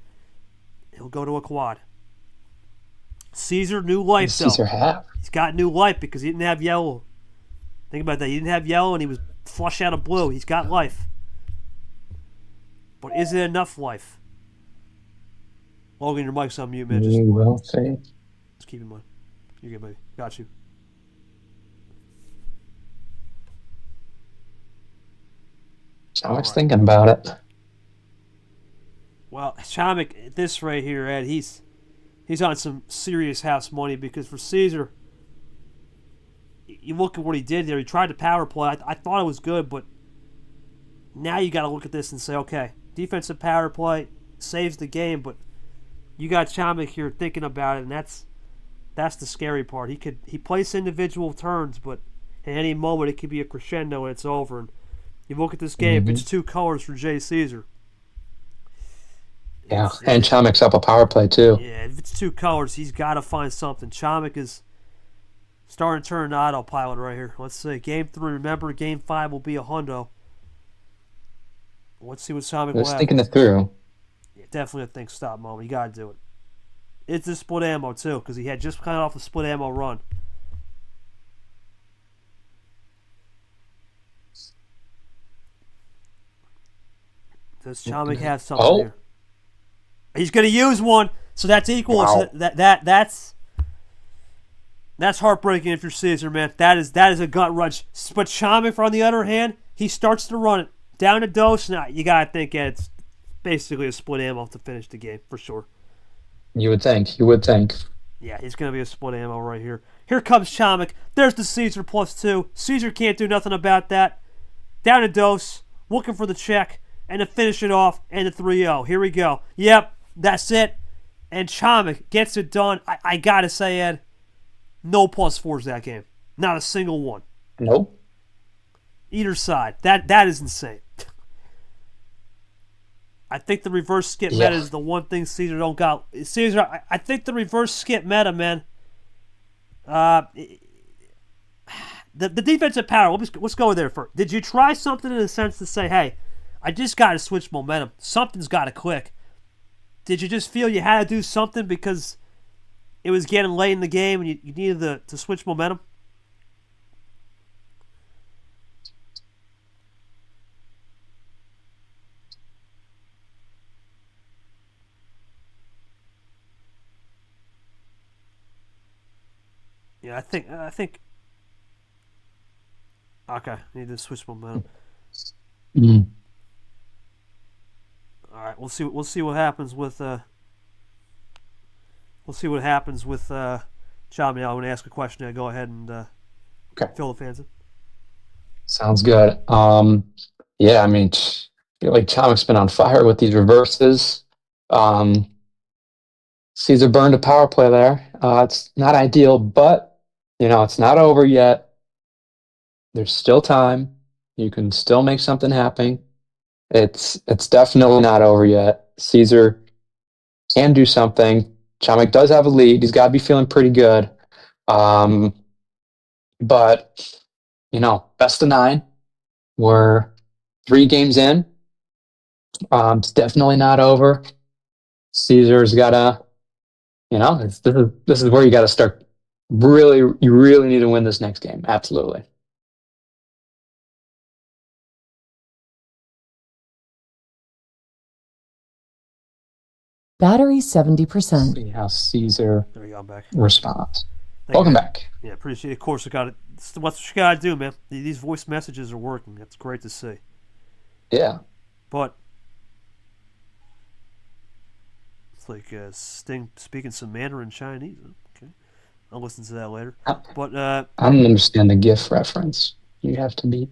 He'll go to a quad. Caesar, new life, though. Caesar have. He's got new life because he didn't have yellow. Think about that. He didn't have yellow and he was flush out of blue. He's got life. But is it enough life? Logan, your mic's on mute, man. You will see. Just keep in mind. You're good, buddy. Got you. Chomik's thinking about it. Well, Chomik, this right here, Ed, he's on some serious house money because for Caesar, you look at what he did there. He tried to power play. I thought it was good, but now you got to look at this and say, okay, defensive power play saves the game, but you got Chomik here thinking about it, and that's the scary part. He plays individual turns, but at any moment it could be a crescendo and it's over. And you look at this game, it's 2 colors for Jay Cesar. Yeah, and Chomik's up a power play too. Yeah, if it's 2 colors, he's got to find something. Chomik is starting to turn to autopilot right here. Let's see. Game 3, remember, Game 5 will be a hundo. Let's see what Chomik will Just have. thinking it through. Yeah, definitely a think stop moment. You got to do it. It's a split ammo, too, because he had just kind of off the split ammo run. Does Chomik have something here? He's going to use one, so that's equal. Wow. So that's heartbreaking if you're Caesar, man. That is a gut wrench. But Chomik, on the other hand, he starts to run it down to dose. Now you gotta think it's basically a split ammo to finish the game for sure. You would think. You would think. Yeah, it's gonna be a split ammo right here. Here comes Chomik. There's the Caesar +2. Caesar can't do nothing about that. Down to dose, looking for the check, and to finish it off, and the 3-0. Here we go. Yep, that's it. And Chomik gets it done. I gotta say, Ed, no +4s that game. Not a single one. Nope. Either side. That is insane. I think the reverse skip meta is the one thing Caesar don't got. Caesar, I think the reverse skip meta, man. The defensive power. Let's go there first. Did you try something in a sense to say, hey, I just got to switch momentum. Something's got to click. Did you just feel you had to do something because it was getting late in the game and you needed to switch momentum? Yeah, I think. Okay, need to switch momentum. Mm. All right, we'll see what happens with John. I want to ask a question. Now go ahead and fill the fans in. Sounds good. Yeah, I mean, I feel like Chomik's been on fire with these reverses. Caesar burned a power play there. It's not ideal, but it's not over yet. There's still time. You can still make something happen. It's definitely not over yet. Caesar can do something. Chomik does have a lead. He's got to be feeling pretty good. Um, but, best of nine. We're 3 games in. It's definitely not over. Caesar's got to, this is where you got to start. Really, you really need to win this next game. Absolutely. Battery 70%. See how Caesar There you go, I'm back. responds. Thank Welcome you. back. Yeah, appreciate it. Of course, I got it. It's what you got to do, man. These voice messages are working. That's great to see. Yeah. But it's like Sting speaking some Mandarin Chinese. Okay, I'll listen to that later. But I don't understand the GIF reference. You have to be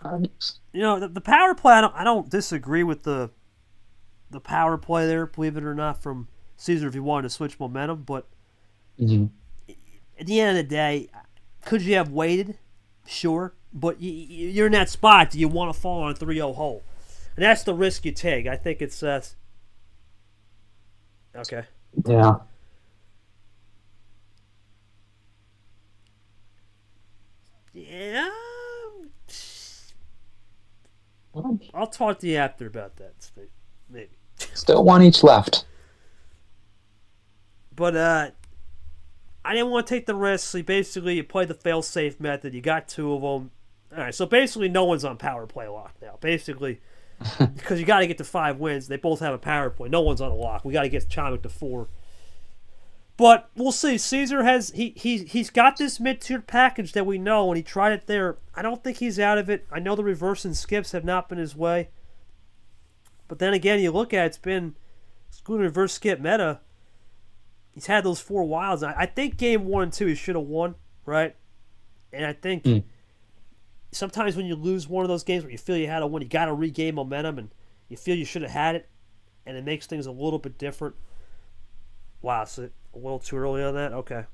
honest. the power play. I don't disagree with the power play there. Believe it or not, from Caesar, if you wanted to switch momentum. But Mhm. at the end of the day, could you have waited? Sure, but you're in that spot. Do you want to fall on a 3-0 hole? And that's the risk you take. I think it's okay. Yeah. Yeah. Well, I'll talk to you after about that, Steve. Maybe. still one each left. But I didn't want to take the risk. So basically, you play the fail-safe method. You got 2 of them. All right, so basically no one's on power play lock now. Basically, because you got to get to 5 wins. They both have a power play. No one's on a lock. We got to get Chomik to 4. But we'll see. Caesar has he's got this mid-tier package that we know, and he tried it there. I don't think he's out of it. I know the reverse and skips have not been his way. But then again, you look at it, it's been excluding reverse skip meta. He's had those 4 wilds. I think game 1 and 2 he should have won, right? And I think sometimes when you lose one of those games where you feel you had to win, you got to regain momentum, and you feel you should have had it, and it makes things a little bit different. Wow, so a little too early on that? Okay.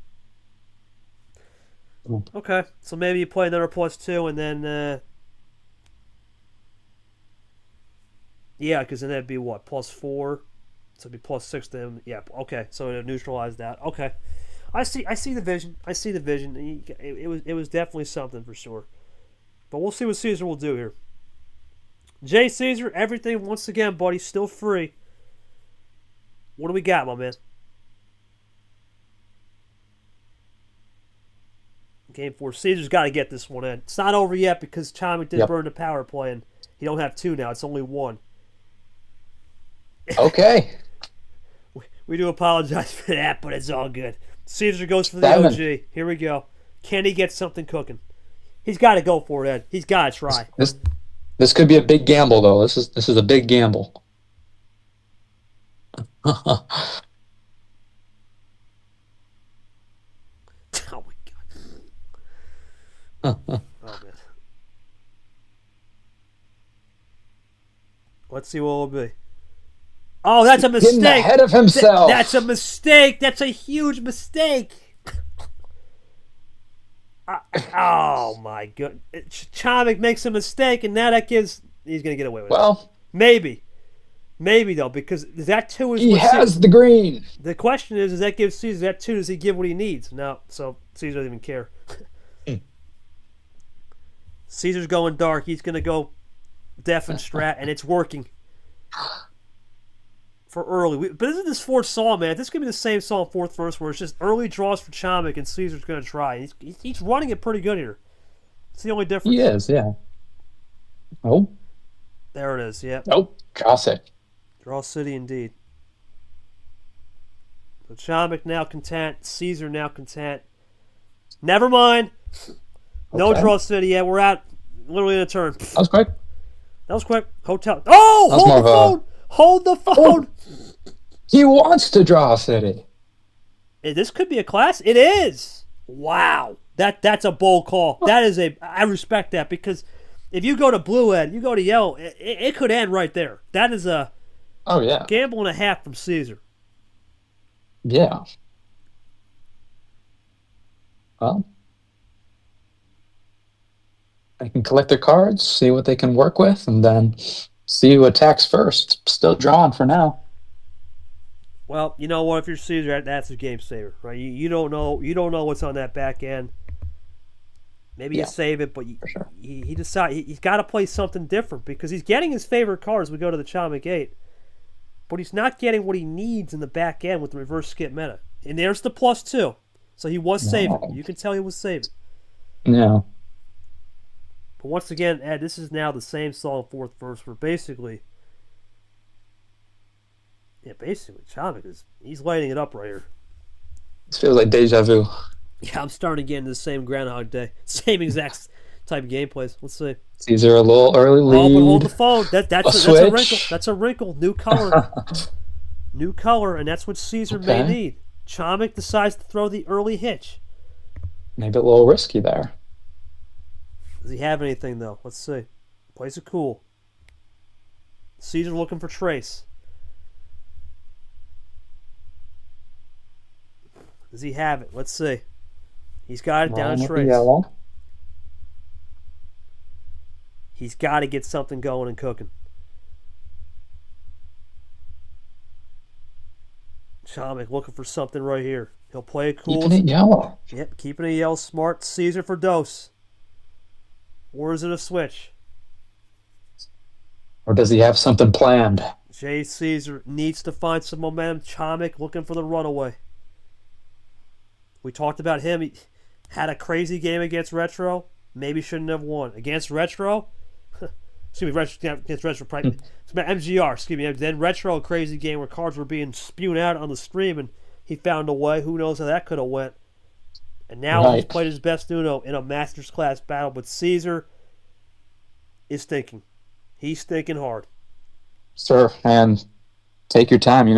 Okay, so maybe you play another +2, and then yeah, because then that'd be what, +4? So it'd be +6 to him. Yeah, okay, so it neutralized that. Okay. I see the vision. I see the vision. It was definitely something for sure. But we'll see what Caesar will do here. Jay Caesar, everything once again, buddy, still free. What do we got, my man? Game 4. Caesar's got to get this one in. It's not over yet because Chomik did burn the power play, and he don't have 2 now. It's only 1. Okay. We do apologize for that, but it's all good. Caesar goes for the 7. OG. Here we go. Can he get something cooking? He's got to go for it, Ed. He's got to try. This could be a big gamble, though. This is a big gamble. Oh my god. Oh man. Let's see what it'll be. Oh, that's a mistake. Getting ahead of himself. That's a mistake. That's a huge mistake. Oh my god. Chomik makes a mistake, and now that gives he's gonna get away with it. Well, maybe though, because that 2 is he what has the green. The question is, does that give Caesar that 2? Does he give what he needs? No, so Caesar doesn't even care. Caesar's going dark. He's gonna go def and strat, and it's working for early. But isn't this 4th song, man? This could be the same song 4th verse, where it's just early draws for Chomik, and Caesar's gonna try. He's running it pretty good here. It's the only difference. He is, yeah. Oh. There it is. Yep. Oh, cross it. Draw City indeed. So Chomik now content. Caesar now content. Never mind. No Okay. Draw City yet. We're out literally in a turn. That was quick. That was quick. Hotel. Oh, That's hold the more of phone. Hold the phone. He wants to draw a city. This could be a class. It is. Wow. That's a bold call. That is I respect that, because if you go to blue, Ed, you go to yellow, it could end right there. That is a gamble and a half from Caesar. Yeah. Well, they can collect their cards, see what they can work with, and then See who attacks first. Still drawing for now. Well, you know what? If you're Caesar, that's a game saver, right? You don't know. You don't know what's on that back end. Maybe you Yeah, save it, but for sure. he decide he's got to play something different because he's getting his favorite cards. We go to the Chomik 8, but he's not getting what he needs in the back end with the reverse skip meta. And there's the +2, so he was saving. No. You can tell he was saving. No. But once again, Ed, this is now the same song fourth verse where basically Chomik he's lighting it up right here. This feels like deja vu. Yeah, I'm starting to get into the same Groundhog Day, same exact type of gameplays. Let's see. Caesar a little early lead. Oh, but hold the phone. That's a switch. wrinkle. That's a wrinkle. New color. New color, and that's what Caesar may need. Chomik decides to throw the early hitch. Maybe a little risky there. Does he have anything, though? Let's see. Plays it cool. Caesar looking for trace. Does he have it? Let's see. He's got it down to trace. Yellow. He's got to get something going and cooking. Chomik looking for something right here. He'll play it cool. Keeping it yellow. Yep, keeping it yellow. Smart. Caesar for dose. Or is it a switch? Or does he have something planned? Jay Caesar needs to find some momentum. Chomik looking for the runaway. We talked about him. He had a crazy game against Retro. Maybe shouldn't have won. Against Retro? Excuse me, against Retro. MGR, excuse me. Then Retro, a crazy game where cards were being spewed out on the stream, and he found a way. Who knows how that could have went. And now he's played his best Uno in a Masters class battle, but Caesar is thinking. He's thinking hard. Sir, and take your time.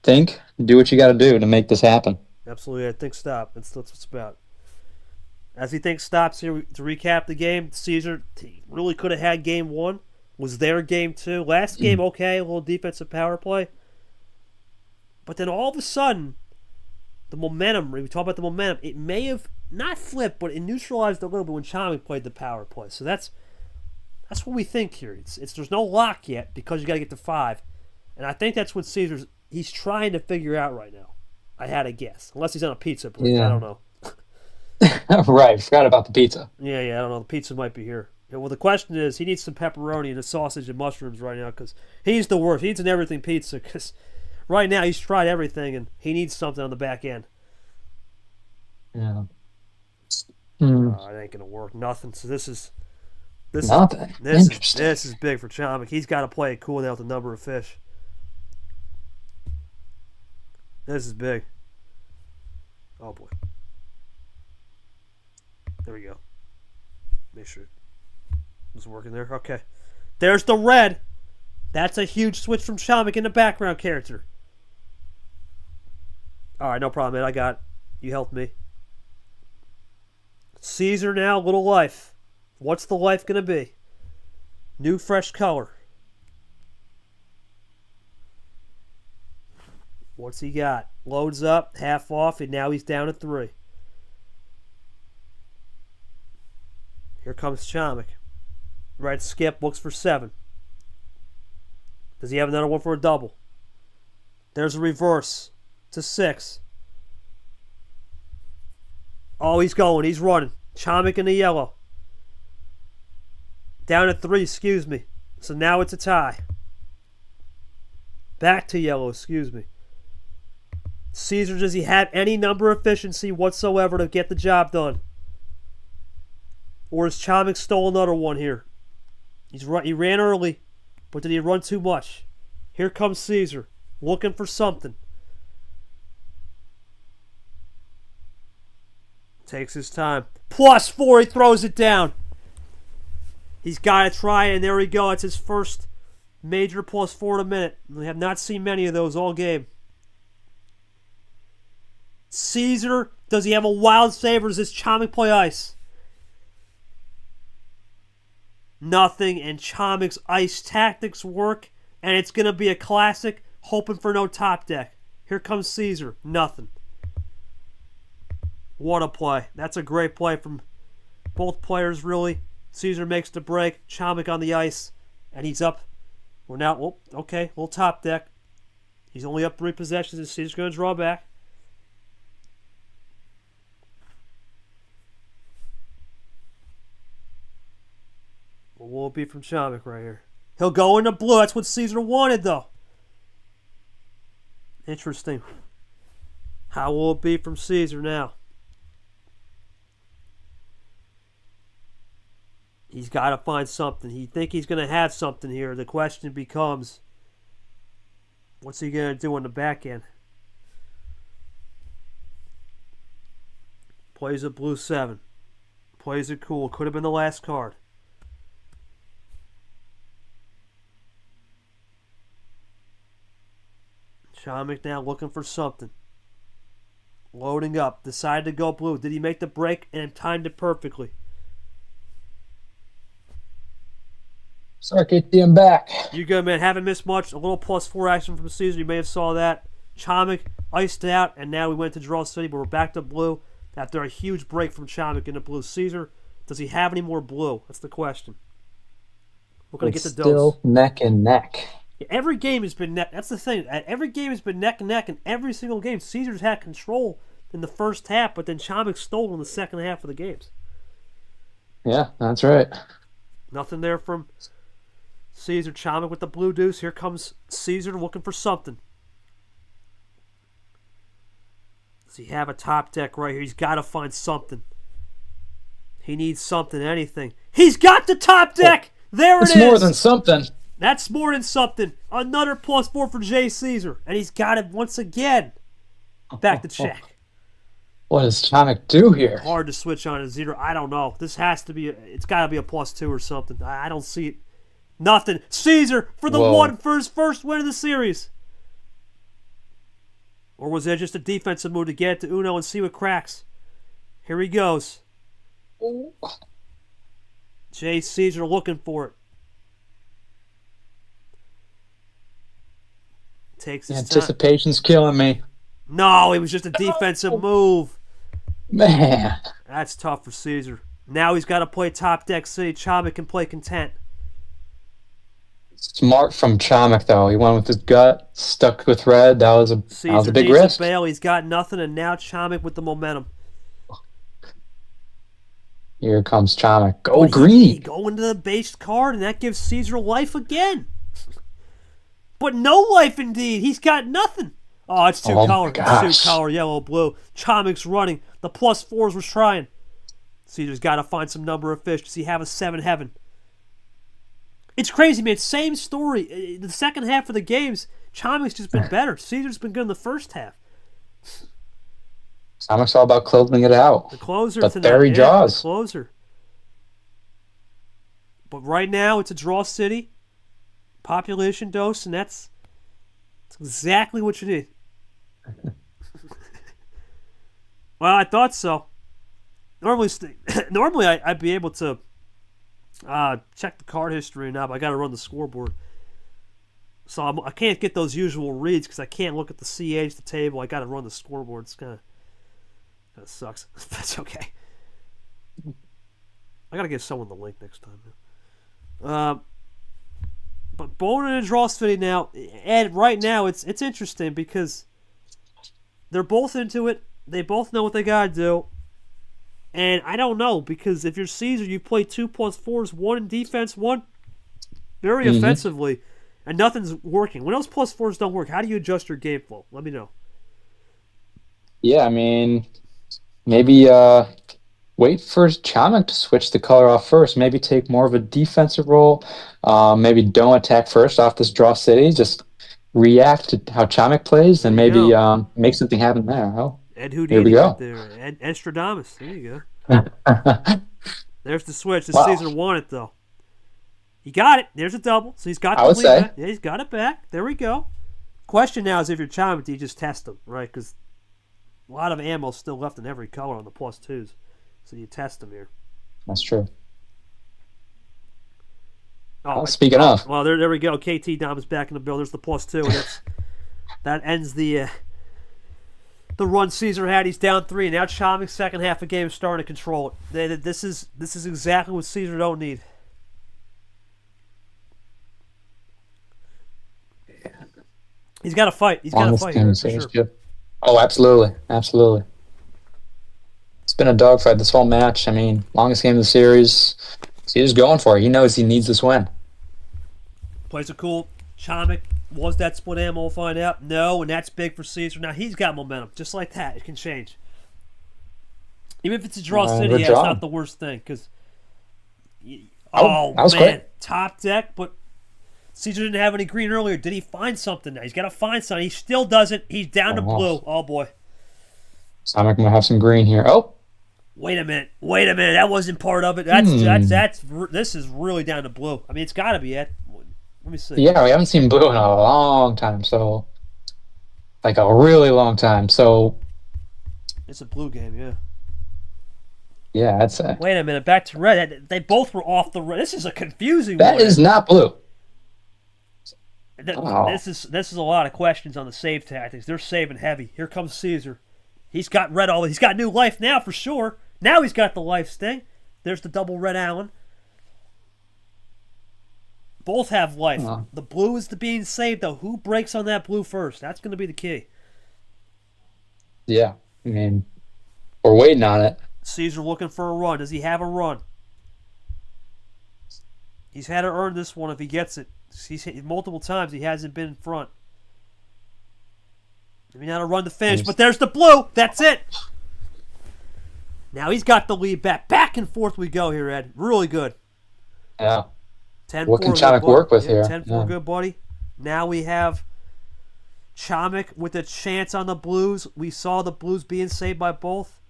Think, do what you got to do to make this happen. Absolutely, I think stop. That's what it's about. As he thinks stops here, to recap the game, Caesar really could have had game one. Was their game two. Last game, okay, a little defensive power play. But then all of a sudden, the momentum, we talk about the momentum, it may have not flipped, but it neutralized a little bit when Chomik played the power play. So that's what we think here. There's no lock yet because you got to get to 5. And I think that's what he's trying to figure out right now. I had a guess. Unless he's on a pizza break. Yeah. I don't know. Right. Forgot about the pizza. Yeah, I don't know. The pizza might be here. Yeah, well, the question is, he needs some pepperoni and a sausage and mushrooms right now because he's the worst. He needs an everything pizza because right now he's tried everything and he needs something on the back end. Yeah. It ain't going to work. Nothing. So this is big for Chomik. He's got to play it cool now with the number of fish. This is big. Oh, boy. There we go. Make sure it was working there. Okay. There's the red. That's a huge switch from Chomik in the background character. All right, no problem, man. I got it. You helped me. Caesar now, little life. What's the life going to be? New, fresh color. What's he got? Loads up, half off, and now he's down at 3. Here comes Chomik. Red skip, looks for 7. Does he have another one for a double? There's a reverse to 6. Oh, he's going. He's running. Chomik in the yellow. Down at 3, excuse me. So now it's a tie. Back to yellow, excuse me. Caesar, does he have any number efficiency whatsoever to get the job done? Or has Chomik stole another one here? He ran early, but did he run too much? Here comes Caesar, looking for something. Takes his time. +4, he throws it down. He's got to try, and there we go. It's his first major +4 in a minute. We have not seen many of those all game. Caesar, does he have a wild save, or does this Chomik play ice? Nothing, and Chomik's ice tactics work, and it's going to be a classic, hoping for no top deck. Here comes Caesar. Nothing. What a play. That's a great play from both players, really. Caesar makes the break. Chomik on the ice, and he's up We're now, well, okay, we'll top deck. He's only up 3 possessions, and Caesar's going to draw back. What will it be from Chomik right here? He'll go into blue. That's what Cesar wanted, though. Interesting. How will it be from Cesar now? He's got to find something. He think he's going to have something here. The question becomes, what's he going to do on the back end? Plays a blue 7. Plays it cool. Could have been the last card. Chomik now looking for something. Loading up. Decided to go blue. Did he make the break and timed it perfectly? Sorry, KT, I'm back. You good, man. Haven't missed much. A little +4 action from Cesar. You may have saw that. Chomik iced out, and now we went to draw city, but we're back to blue after a huge break from Chomik into blue. Cesar, does he have any more blue? That's the question. We're going to get the dose. Still neck and neck. Every game has been neck. That's the thing. Every game has been neck and neck, and every single game, Caesar's had control in the first half, but then Chomik stole in the second half of the games. Yeah, that's right. Nothing there from Cesar. Chomik with the blue deuce. Here comes Cesar looking for something. Does he have a top deck right here? He's got to find something. He needs something, anything. He's got the top deck! There it is! It's more than something. That's more than something. Another +4 for J. Cesar. And he's got it once again. Back to check. What does Chomik do here? Hard to switch on a 0. I don't know. This has to be, it's got to be a +2 or something. I don't see it. Nothing. Cesar for the one for his first win of the series. Or was that just a defensive move to get it to Uno and see what cracks? Here he goes. J. Cesar looking for it. Takes his Anticipation's killing me. No, it was just a defensive move. Man. That's tough for Cesar. Now he's got to play top deck city. Chomik can play content. Smart from Chomik, though. He went with his gut, stuck with red. That was a big risk. Bail. He's got nothing, and now Chomik with the momentum. Here comes Chomik. Go green. He go into the base card, and that gives Cesar life again. But no life indeed. He's got nothing. Oh, it's two color. It's 2 color, yellow, blue. Chomik's running. The +4s was trying. Cesar's got to find some number of fish. Does he have a 7 heaven? It's crazy, man. Same story. The second half of the games, Chomik's just been better. Cesar's been good in the first half. Chomik's all about closing it out. The closer but tonight. There he draws. The closer. But right now, it's a draw city. Population dose, and that's exactly what you need. Well, I thought so. Normally I'd be able to check the card history now, but I got to run the scoreboard. So I can't get those usual reads because I can't look at the CH, the table. I got to run the scoreboard. It's kind of sucks. That's okay. I got to give someone the link next time, man. But Bowling and Draw City now, and right now it's interesting because they're both into it. They both know what they got to do. And I don't know, because if you're Cesar, you play 2 +4s, 1 in defense, 1 very offensively, and nothing's working. When those +4s don't work, how do you adjust your game flow? Let me know. Yeah, I mean, maybe wait for Chomik to switch the color off first. Maybe take more of a defensive role. Maybe don't attack first off this draw city. Just react to how Chomik plays and maybe make something happen there. Oh, Ed Houdini right there. Ed Stradamus. There you go. There's the switch. The Cesar won it, though. He got it. There's a double. So he's got the lead back. Yeah, he's got it back. There we go. Question now is if you're Chomik, do you just test them, right? Because a lot of ammo still left in every color on the +2s. So you test them here. That's true. Speaking of. Well, there we go. KT Dom is back in the build. There's the +2. That ends the run Cesar had. He's down 3. And now Chomik's second half of the game is starting to control it. This is exactly what Cesar don't need. He's got to fight. He's got to Longest fight game in here the for series. sure. Yep. Oh, absolutely, absolutely. It's been a dogfight this whole match. I mean, longest game of the series. He's going for it. He knows he needs this win. Plays a cool. Chomik, was that split ammo? We'll find out. No, and that's big for Cesar. Now he's got momentum. Just like that, it can change. Even if it's a draw city, Good yeah, it's job. not the worst thing. Because, Oh, oh, that was man. quick. Top deck, but Cesar didn't have any green earlier. Did he find something now? He's got to find something. He still doesn't. He's down to Oh, blue. Oh, boy. Sonic might have some green here. Oh, Wait a minute. Wait a minute. That wasn't part of it. hmm. This is really down to blue. I mean, it's got to be it. Let me see. Yeah, we haven't seen blue in a long time. So, like a really long time. So, It's a blue game, yeah. yeah, that's Wait a minute. Back to red. They both were off the red. This is a confusing that one. is not blue. Oh, This is a lot of questions on the save tactics. They're saving heavy. Here comes Caesar. He's got red all. He's got new life now for sure. Now he's got the life sting. There's the double red Allen. Both have life. oh, The blue is the being saved though. Who breaks on that blue first? That's going to be the key. yeah. I mean, we're waiting on it. Caesar looking for a run. Does he have a run? He's had to earn this one if he gets it. He's hit multiple times. He hasn't been in front. Maybe not a run to finish, but there's the blue. That's it. Now he's got the lead back. Back and forth we go here, Ed. Really good. Yeah. 10-4 What can good Chomik buddy. work with Yeah, here? 10-4 Yeah. good, buddy. Now we have Chomik with a chance on the blues. We saw the blues being saved by both.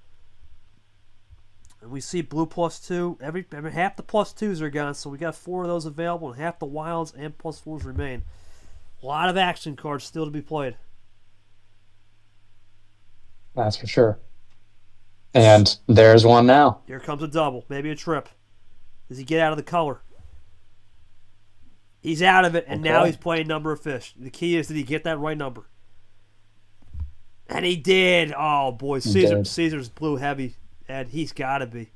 And we see blue +2. Every half the +2s are gone, so we got 4 of those available, and half the wilds and +4s remain. A lot of action cards still to be played. That's for sure. And there's one now. Here comes a double, maybe a trip. Does he get out of the color? He's out of it, and now Okay. he's playing number of fish. The key is, did he get that right number? And he did. Oh boy, He did. Caesar's blue heavy, and he's got to be.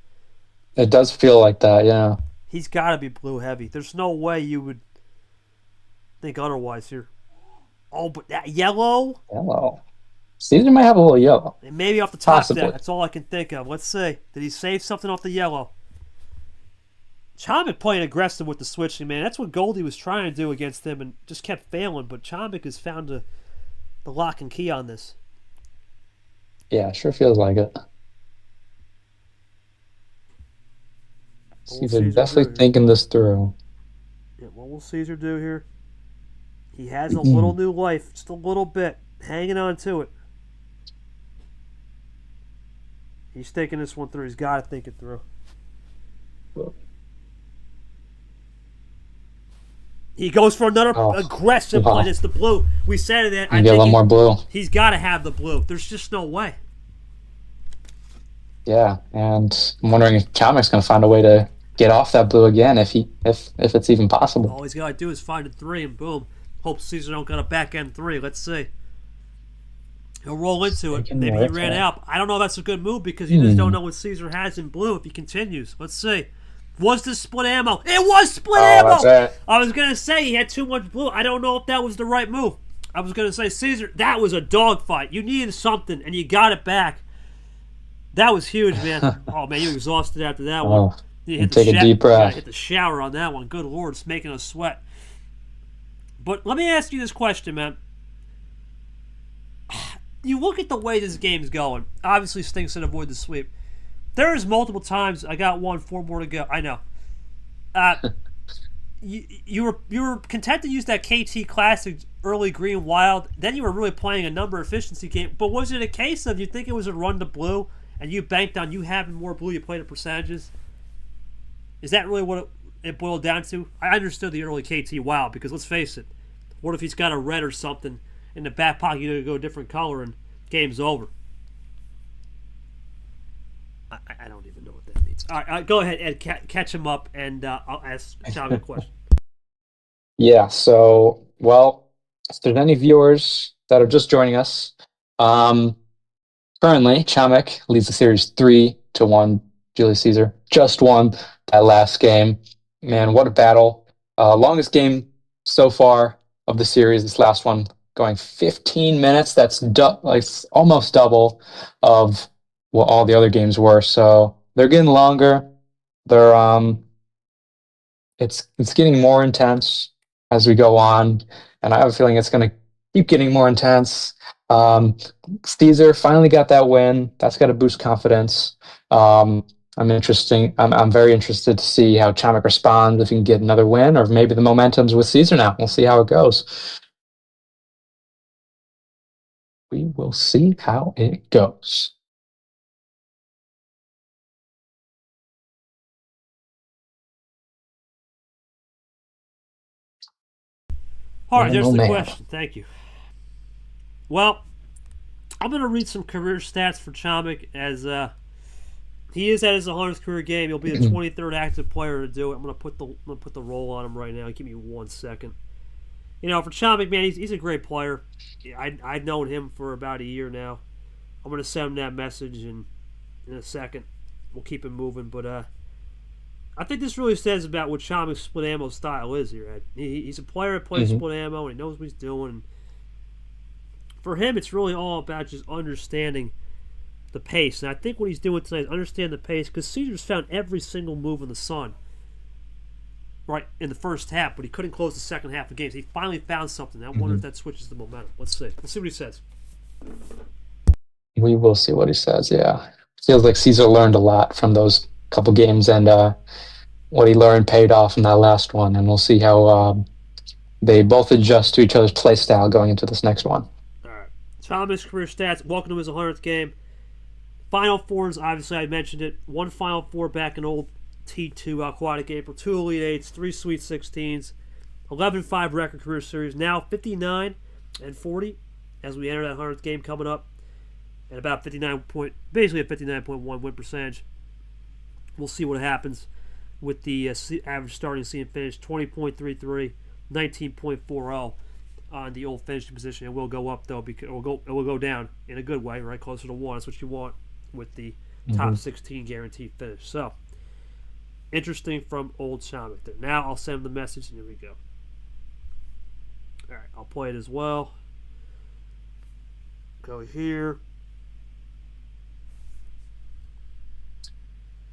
It does feel like that, yeah. He's got to be blue heavy. There's no way you would think otherwise here. Oh, but that yellow, Yellow. Caesar might have a little yellow. and maybe off the top Possibly. deck. That's all I can think of. Let's see. Did he save something off the yellow? Chomik playing aggressive with the switching, man. That's what Goldie was trying to do against him and just kept failing. But Chomik has found the lock and key on this. Yeah, sure feels like it. What will Caesar Caesar definitely do here? thinking this through. Yeah, what will Caesar do here? He has a little new life, just a little bit, hanging on to it. He's thinking this one through. He's got to think it through. He goes for another Oh, aggressive wow. play. It's the blue. We said it. I You get a think little more blue. he's got to have the blue. There's just no way. Yeah, and I'm wondering if Chomik's going to find a way to get off that blue again, if it's even possible. All he's got to do is find a 3 and boom. Hope Caesar don't got a back end 3. Let's see. He'll roll into it. Taking Maybe he right ran there. out. I don't know if that's a good move because you just don't know what Caesar has in blue if he continues. Let's see. Was this split ammo? It was split ammo! That's it. I was going to say he had too much blue. I don't know if that was the right move. I was going to say, Caesar, that was a dogfight. You needed something, and you got it back. That was huge, man. Oh, man, you exhausted after that one. Oh, You and take a deep You breath. hit the shower on that one. Good Lord, it's making us sweat. But let me ask you this question, man. You look at the way this game's going. Obviously, Stinks to avoid the sweep. There's multiple times. I got 4 more to go. I know. You were content to use that KT Classic early green wild. Then you were really playing a number efficiency game. But was it a case of you think it was a run to blue and you banked on you having more blue? You played the percentages. Is that really what it boiled down to? I understood the early KT wild because let's face it. What if he's got a red or something in the back pocket? You go a different color and game's over. I don't even know what that means. All right, go ahead, Ed. Catch him up, and I'll ask Tom a question. Yeah, so, well, if there's any viewers that are just joining us, currently, Chomik leads the series 3-1. Julius Caesar just won that last game. Man, what a battle. Longest game so far of the series, this last one going 15 minutes. That's like almost double of what all the other games were. So they're getting longer. They're it's getting more intense as we go on, and I have a feeling it's going to keep getting more intense. Um, Caesar finally got that win. That's got to boost confidence. I'm very interested to see how Chomik responds if he can get another win, or maybe the momentum's with Caesar now. We'll see how it goes. We will see how it goes. All right, Man, there's oh the man. question. Thank you. Well, I'm going to read some career stats for Chomik as he is at his 100th career game. He'll be the 23rd active player to do it. I'm going to put the roll on him right now. Give me 1 second. You know, for Chomik, man, he's a great player. I've known him for about a year now. I'm going to send him that message in a second. We'll keep him moving. But I think this really says about what Chomik's split ammo style is here, Ed. He's a player that plays split ammo, and he knows what he's doing. For him, it's really all about just understanding the pace. And I think what he's doing tonight is understand the pace, because Cesar's found every single move in the sun right in the first half, but he couldn't close the second half of games. He finally found something. I wonder if that switches the momentum. Let's see. Let's see what he says. We will see what he says. Yeah, feels like Caesar learned a lot from those couple games, and what he learned paid off in that last one. And we'll see how they both adjust to each other's play style going into this next one. All right. Thomas' career stats. Welcome to his 100th game. Final fours, obviously I mentioned it. 1 Final Four back in old T2 Aquatic April. 2 Elite 8s, 3 Sweet 16s, 11-5 record career series. Now 59 and 40 as we enter that 100th game coming up. At about basically a 59.1 win percentage. We'll see what happens with the average starting season finish. 20.33, 19.40 on the old finishing position. It will go up though, because it will go down in a good way, right? Closer to 1. That's what you want with the top 16 guaranteed finish. So interesting from old Chomik there. Now I'll send him the message, and here we go. All right, I'll play it as well. Go here.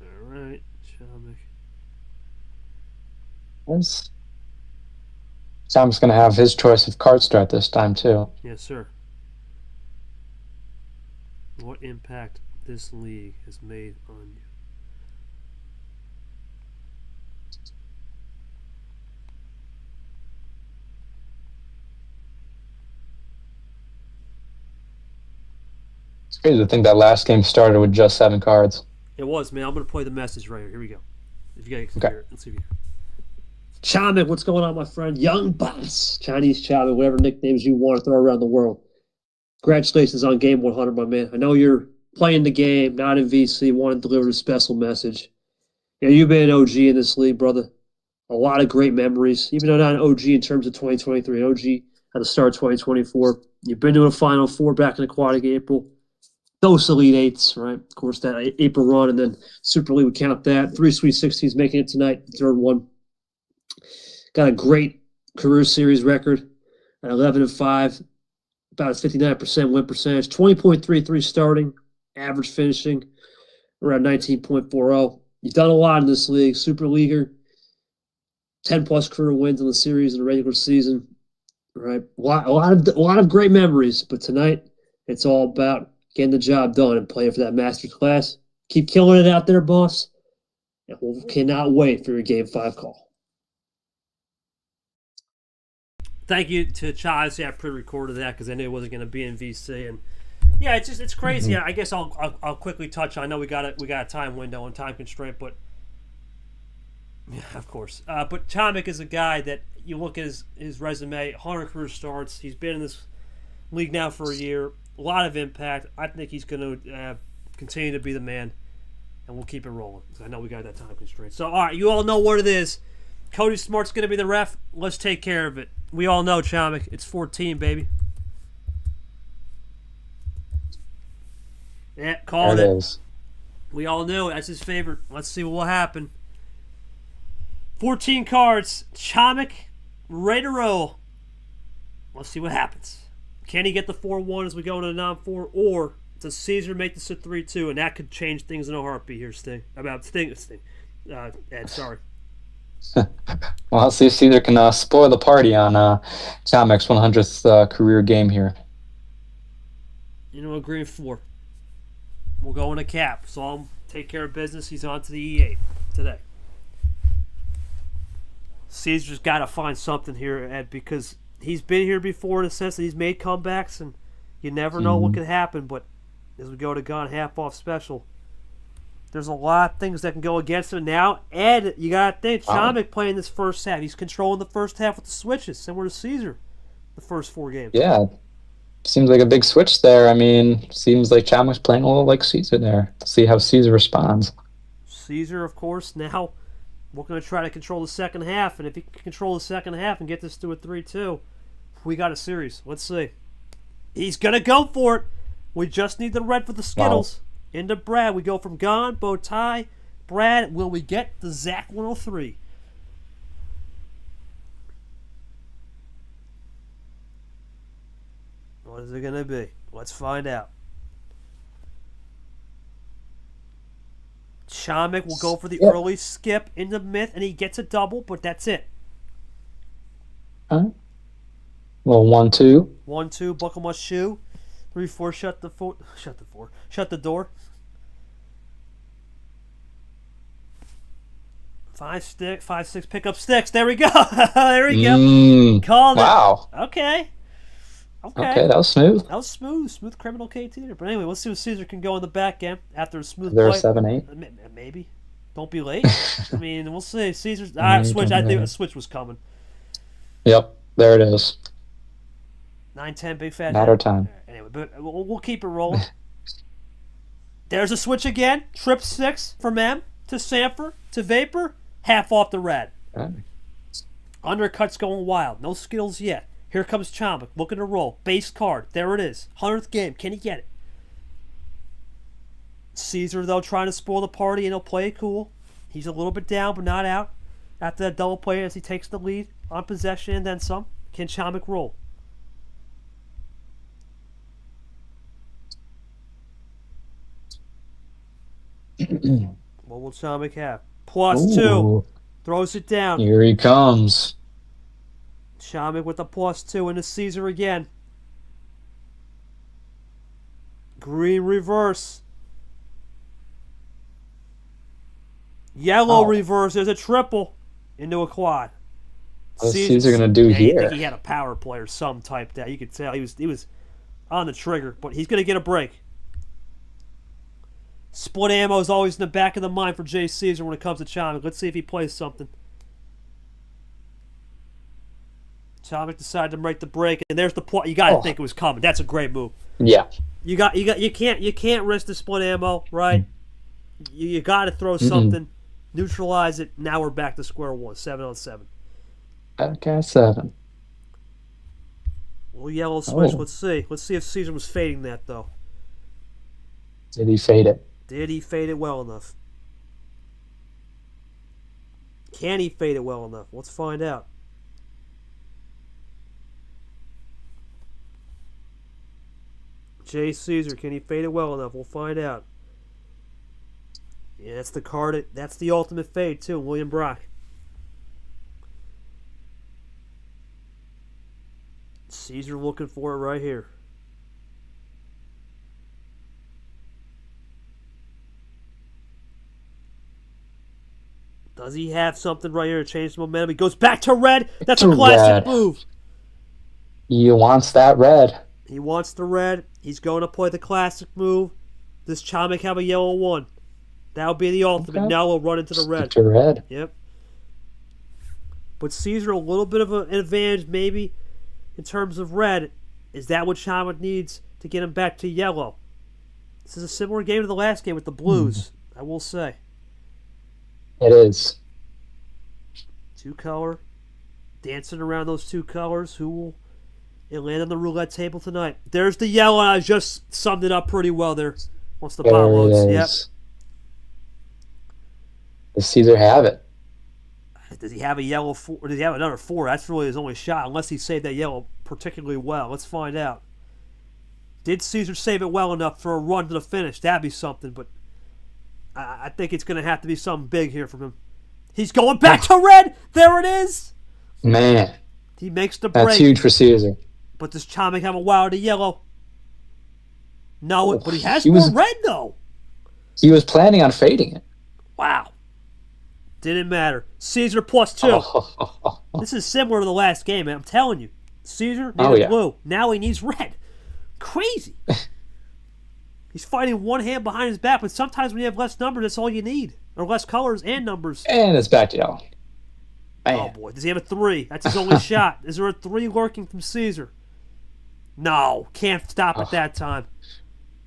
All right, Chomik. Sam's going to have his choice of card start this time too. Yes, sir. What impact this league has made on you? It's crazy to think that last game started with just 7 cards. It was, man. I'm going to play the message right here. Here we go. If you guys can Okay. hear it. Let's see if you hear it. Chomik, what's going on, my friend? Young Boss. Chinese Chomik, whatever nicknames you want to throw around the world. Congratulations on game 100, my man. I know you're playing the game, not in VC. Want to deliver a special message. You know, you've been an OG in this league, brother. A lot of great memories, even though not an OG in terms of 2023. An OG at the start of 2024. You've been to a Final Four back in Aquatic April. Those Elite Eights, right? Of course, that April run, and then Super League would count that. 3 Sweet 16s making it tonight, third one. Got a great career series record at 11-5, about a 59% win percentage, 20.33 starting, average finishing around 19.40. You've done a lot in this league, Super Leaguer, 10-plus career wins in the series in the regular season, right? A lot of great memories, but tonight it's all about getting the job done and playing for that Masters class. Keep killing it out there, boss. And we cannot wait for your Game 5 call. Thank you to Chaz. I pre-recorded that because I knew it wasn't going to be in VC. And yeah, it's crazy. I guess I'll quickly touch on. I know we got a time window and time constraint, but yeah, of course. But Chomik is a guy that you look at his resume, 100 career starts. He's been in this league now for a year. A lot of impact. I think he's going to continue to be the man, and we'll keep it rolling. I know we got that time constraint. So, all right, you all know what it is. Cody Smart's going to be the ref. Let's take care of it. We all know, Chomik. It's 14, baby. Yeah, called it. Is. We all knew it. That's his favorite. Let's see what will happen. 14 cards. Chomik, ready to roll. Let's see what happens. Can he get the 4-1 as we go into the non-4, or does Cesar make this a 3-2, and that could change things in a heartbeat here, Sting? Ed, sorry. Well, let's see if Caesar can spoil the party on Chomik's 100th career game here. Agreeing 4. We'll go in a cap. Saw him take care of business. He's on to the E8 today. Caesar's got to find something here, Ed, because he's been here before in the sense that he's made comebacks, and you never know what can happen. But as we go to Gone Half Off Special, there's a lot of things that can go against him. Now, Ed, you got to think, Chomik playing this first half. He's controlling the first half with the switches, similar to Cesar the first 4 games. Yeah. Seems like a big switch there. I mean, seems like Chomik's playing a little like Caesar there. See how Caesar responds. Caesar, of course, now we're going to try to control the second half. And if he can control the second half and get this to a 3-2, we got a series. Let's see. He's going to go for it. We just need the red for the Skittles. Wow. Into Brad. We go from Gone, bow tie. Brad, will we get the Zach 103? What is it going to be? Let's find out. Chomik will go for the early skip into Myth, and he gets a double, but that's it. Well, 1-2. 1-2, buckle my shoe. 3-4, shut the door. 5-6, pick up sticks. There we go. There we go. Called it. Wow. Okay, that was smooth. That was smooth. Smooth criminal KT there. But anyway, let's see what Cesar can go in the back end after a smooth play. Is there a 7-8? Maybe. Don't be late. I mean, we'll see. Caesar's... switch. I think a switch was coming. Yep. There it is. 9-10, big fat... Matter time. Anyway, but we'll keep it rolling. There's a switch again. Trip 6 from M to Sanford to Vapor. Half off the red. Undercut's going wild. No Skittles yet. Here comes Chomik, looking to roll. Base card. There it is. 100th game. Can he get it? Cesar, though, trying to spoil the party, and he'll play it cool. He's a little bit down, but not out. After that double play as he takes the lead on possession and then some. Can Chomik roll? What will Chomik have? +2. Throws it down. Here he comes. Chomik with a +2 into Cesar again. Green reverse. Yellow reverse. There's a triple into a quad. What's Cesar going to do here? I think he had a power play or some type that. You could tell he was on the trigger, but he's going to get a break. Split ammo is always in the back of the mind for Jay Cesar when it comes to Chomik. Let's see if he plays something. Chomik decided to break the break, and there's the point. You got to think it was coming. That's a great move. Yeah. You can't risk the split ammo, right? You got to throw something, neutralize it. Now we're back to square one, 7-on-7. Okay, 7. Little yellow switch. Let's see. Let's see if Cesar was fading that though. Did he fade it? Did he fade it well enough? Can he fade it well enough? Let's find out. Jay Cesar, can he fade it well enough? We'll find out. Yeah, that's the card. That's the ultimate fade too, William Brock. Cesar looking for it right here. Does he have something right here to change the momentum? He goes back to red. That's a classic move. He wants that red. He wants the red. He's going to play the classic move. Does Chomik have a yellow 1? That'll be the ultimate. Now we'll run into the red. Into red. Yep. But Cesar, a little bit of an advantage maybe in terms of red. Is that what Chomik needs to get him back to yellow? This is a similar game to the last game with the Blues, I will say. It is. 2-color. Dancing around those 2 colors. Who will it land on the roulette table tonight? There's the yellow, and I just summed it up pretty well there. Once the ball loads. Yep. Does Cesar have it? Does he have a yellow 4? Or does he have another 4? That's really his only shot, unless he saved that yellow particularly well. Let's find out. Did Cesar save it well enough for a run to the finish? That'd be something, but I think it's going to have to be something big here from him. He's going back to red. There it is. Man, He makes the that's break. huge for Caesar. But does Chomik have a wild to yellow? No, but he has He more was red, though. he was planning on fading it. Wow. Didn't matter. Caesar +2. Oh, This is similar to the last game, man. I'm telling you. Caesar Oh, needed yeah. blue. Now he needs red. Crazy. He's fighting one hand behind his back, but sometimes when you have less numbers, that's all you need. Or less colors and numbers. and it's back to yellow. Man. Oh, boy. Does he have a 3? That's his only shot. Is there a 3 lurking from Caesar? No. Can't stop at that time.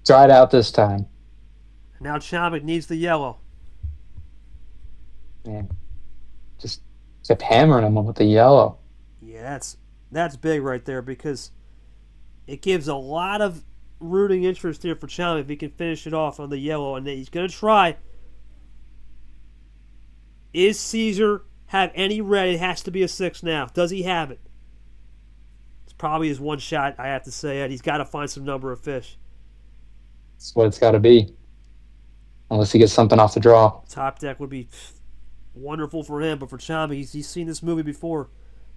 Dried out this time. Now Chomik needs the yellow. Man, just kept hammering him with the yellow. Yeah, that's big right there because it gives a lot of rooting interest here for Chomik if he can finish it off on the yellow, and he's going to try. Is Caesar have any red? It has to be a 6 now. Does he have it? It's probably his one shot, I have to say. Ed. He's got to find some number of fish. That's what it's got to be. Unless he gets something off the draw. Top deck would be wonderful for him, but for Chomik, he's seen this movie before.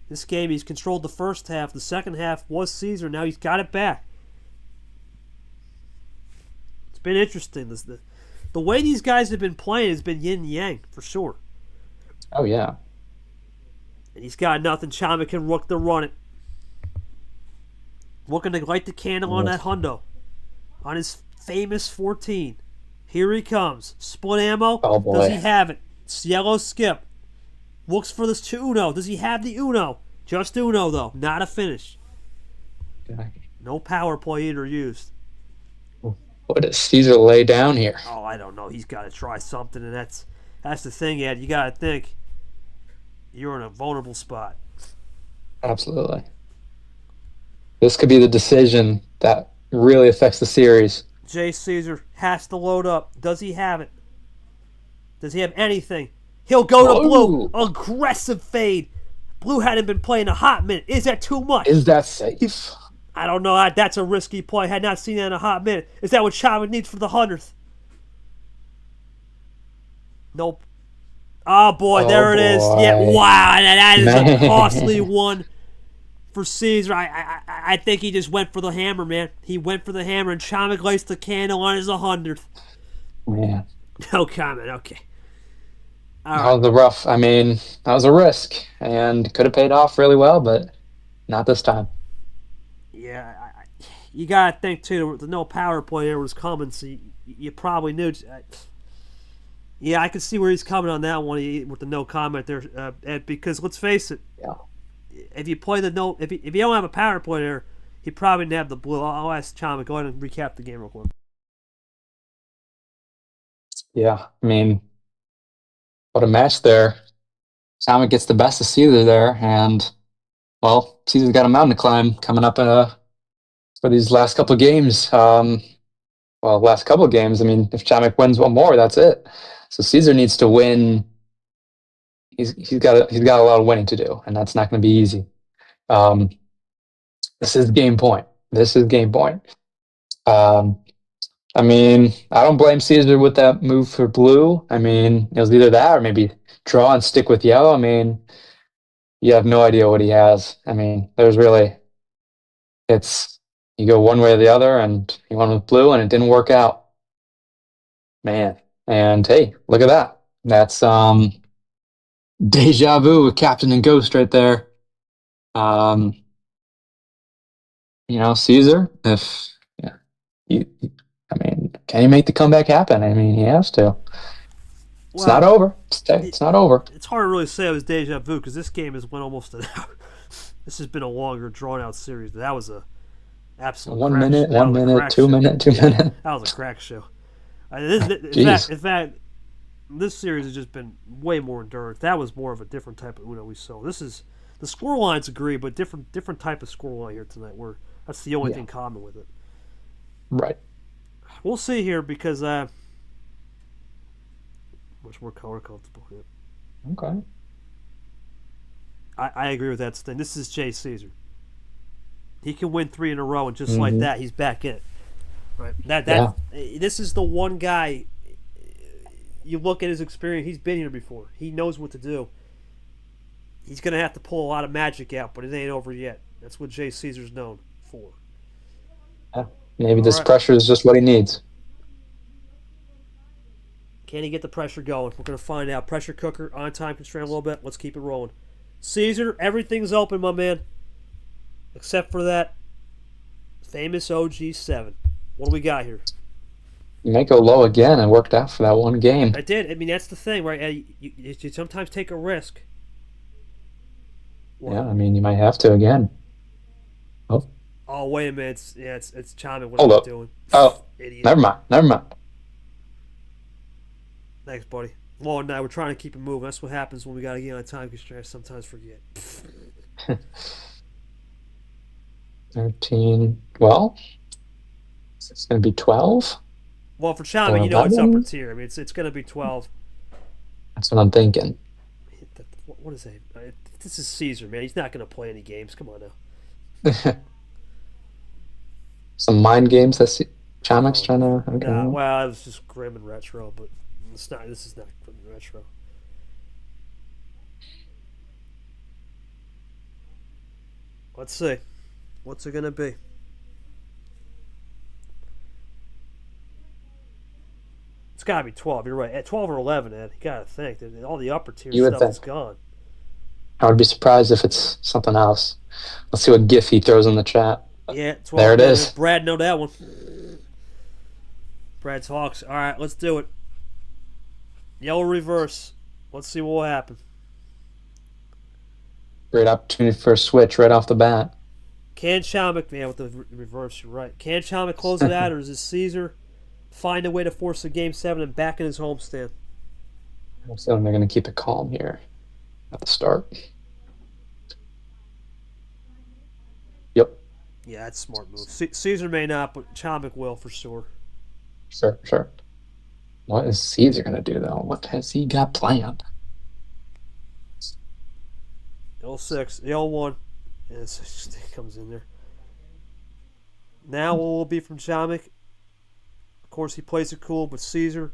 This game, he's controlled the first half. The second half was Caesar. Now he's got it back. It's been interesting. The way these guys have been playing has been yin and yang, for sure. Oh, yeah. And he's got nothing. Chomik can look to run it. Looking to light the candle on that hundo. On his famous 14. Here he comes. Split ammo. Oh, boy. Does he have it? Yellow skip. Looks for this to Uno. Does he have the Uno? Just Uno, though. Not a finish. No power play either used. What does Caesar lay down here? Oh, I don't know. He's got to try something, and that's the thing, Ed. You got to think you're in a vulnerable spot. Absolutely. This could be the decision that really affects the series. Jay Caesar has to load up. Does he have it? Does he have anything? He'll go to blue. Aggressive fade. Blue hadn't been playing a hot minute. Is that too much? Is that safe? I don't know. That's a risky play. Had not seen that in a hot minute. Is that what Chomik needs for the 100th? Nope. Oh, boy. There it is. Yeah. Wow. That is a costly one for Caesar. I think he just went for the hammer, man. He went for the hammer, and Chomik lights the candle on his 100th. Man. No comment. Okay. That was a rough. I mean, that was a risk, and could have paid off really well, but not this time. Yeah, you gotta think too. The no power play there was coming, so you probably knew. Yeah, I can see where he's coming on that one with the no comment there, Ed, because let's face it. Yeah. If you play the no, if you don't have a power play there, he probably didn't have the blue. I'll ask Chomik. Go ahead and recap the game real quick. Yeah, I mean, what a match there. Chomik gets the best of Caesar there, and well, Caesar's got a mountain to climb coming up for these last couple of games. Last couple of games. I mean, if Chomik wins one more, that's it. So Caesar needs to win. He's got a lot of winning to do, and that's not going to be easy. This is game point. I mean, I don't blame Caesar with that move for blue. I mean, it was either that or maybe draw and stick with yellow. I mean, you have no idea what he has. I mean, it's you go one way or the other, and he went with blue, and it didn't work out. Man, and hey, look at that. That's deja vu with Captain and Ghost right there. Caesar, I mean, can he make the comeback happen? I mean, he has to. It's not over. It's not over. It's hard to really say it was deja vu because this game has went almost an hour. This has been a longer, drawn-out series. But that was a absolute 1 minute, 1 minute, 2 minute, 2 minute. That was a crack show. In fact, this series has just been way more endurance. That was more of a different type of Uno we saw. This is the score lines agree, but different type of score line here tonight. That's the only thing common with it. Right. We'll see here because much more color comfortable here. Okay. I agree with that thing. This is Jay Caesar. He can win 3 in a row, and just like Hmm. that, he's back in. Right. Yeah. This is the one guy. You look at his experience. He's been here before. He knows what to do. He's gonna have to pull a lot of magic out, but it ain't over yet. That's what Jay Caesar's known for. Yeah. Maybe All this right. pressure is just what he needs. Can he get the pressure going? We're gonna find out. Pressure cooker on time constraint a little bit. Let's keep it rolling. Caesar, everything's open, my man, except for that famous OG7. What do we got here? You may go low again. It worked out for that one game. I did. I mean, that's the thing, right? You sometimes take a risk. What? Yeah, I mean, you might have to again. Oh, Oh, wait a minute. It's Chomik. What am hold I up. doing? Oh, Idiot. never mind. Never mind. Thanks, buddy. Well, now we're trying to keep it moving. That's what happens when we gotta get on a time constraint. I sometimes forget. 13. Well, it's going to be 12 Well, for or Chomik, you know it's upper 11. tier. I mean, it's gonna be 12. That's what I'm thinking. What is that? This is Caesar, man. He's not gonna play any games. Come on now. Some mind games that Chomik's Oh, trying to. nah. Okay. Well, it was just grim and retro, but it's not. This is not grim and retro. Let's see. What's it gonna be? It's gotta be 12. You're right. At 12 or 11, Ed. You gotta think. All the upper tier You would stuff is think. gone. I would be surprised if it's something else. Let's see what GIF he throws in the chat. Yeah, 12 There it again. is. Brad know that one. Brad's Hawks. All right, let's do it. Yellow reverse. Let's see what will happen. Great opportunity for a switch right off the bat. Can Chomik, man, with the reverse, you're right. Can Chomik close it out, or does Caesar find a way to force a game 7 and back in his homestand? I'm feeling they're going to keep it calm here at the start. Yep. Yeah, that's a smart move. Caesar may not, but Chomik will for sure. Sure, sure. What is Caesar going to do, though? What has he got planned? L6, the L1. And it comes in there. Now what will be from Chomik? Of course, he plays it cool, but Caesar,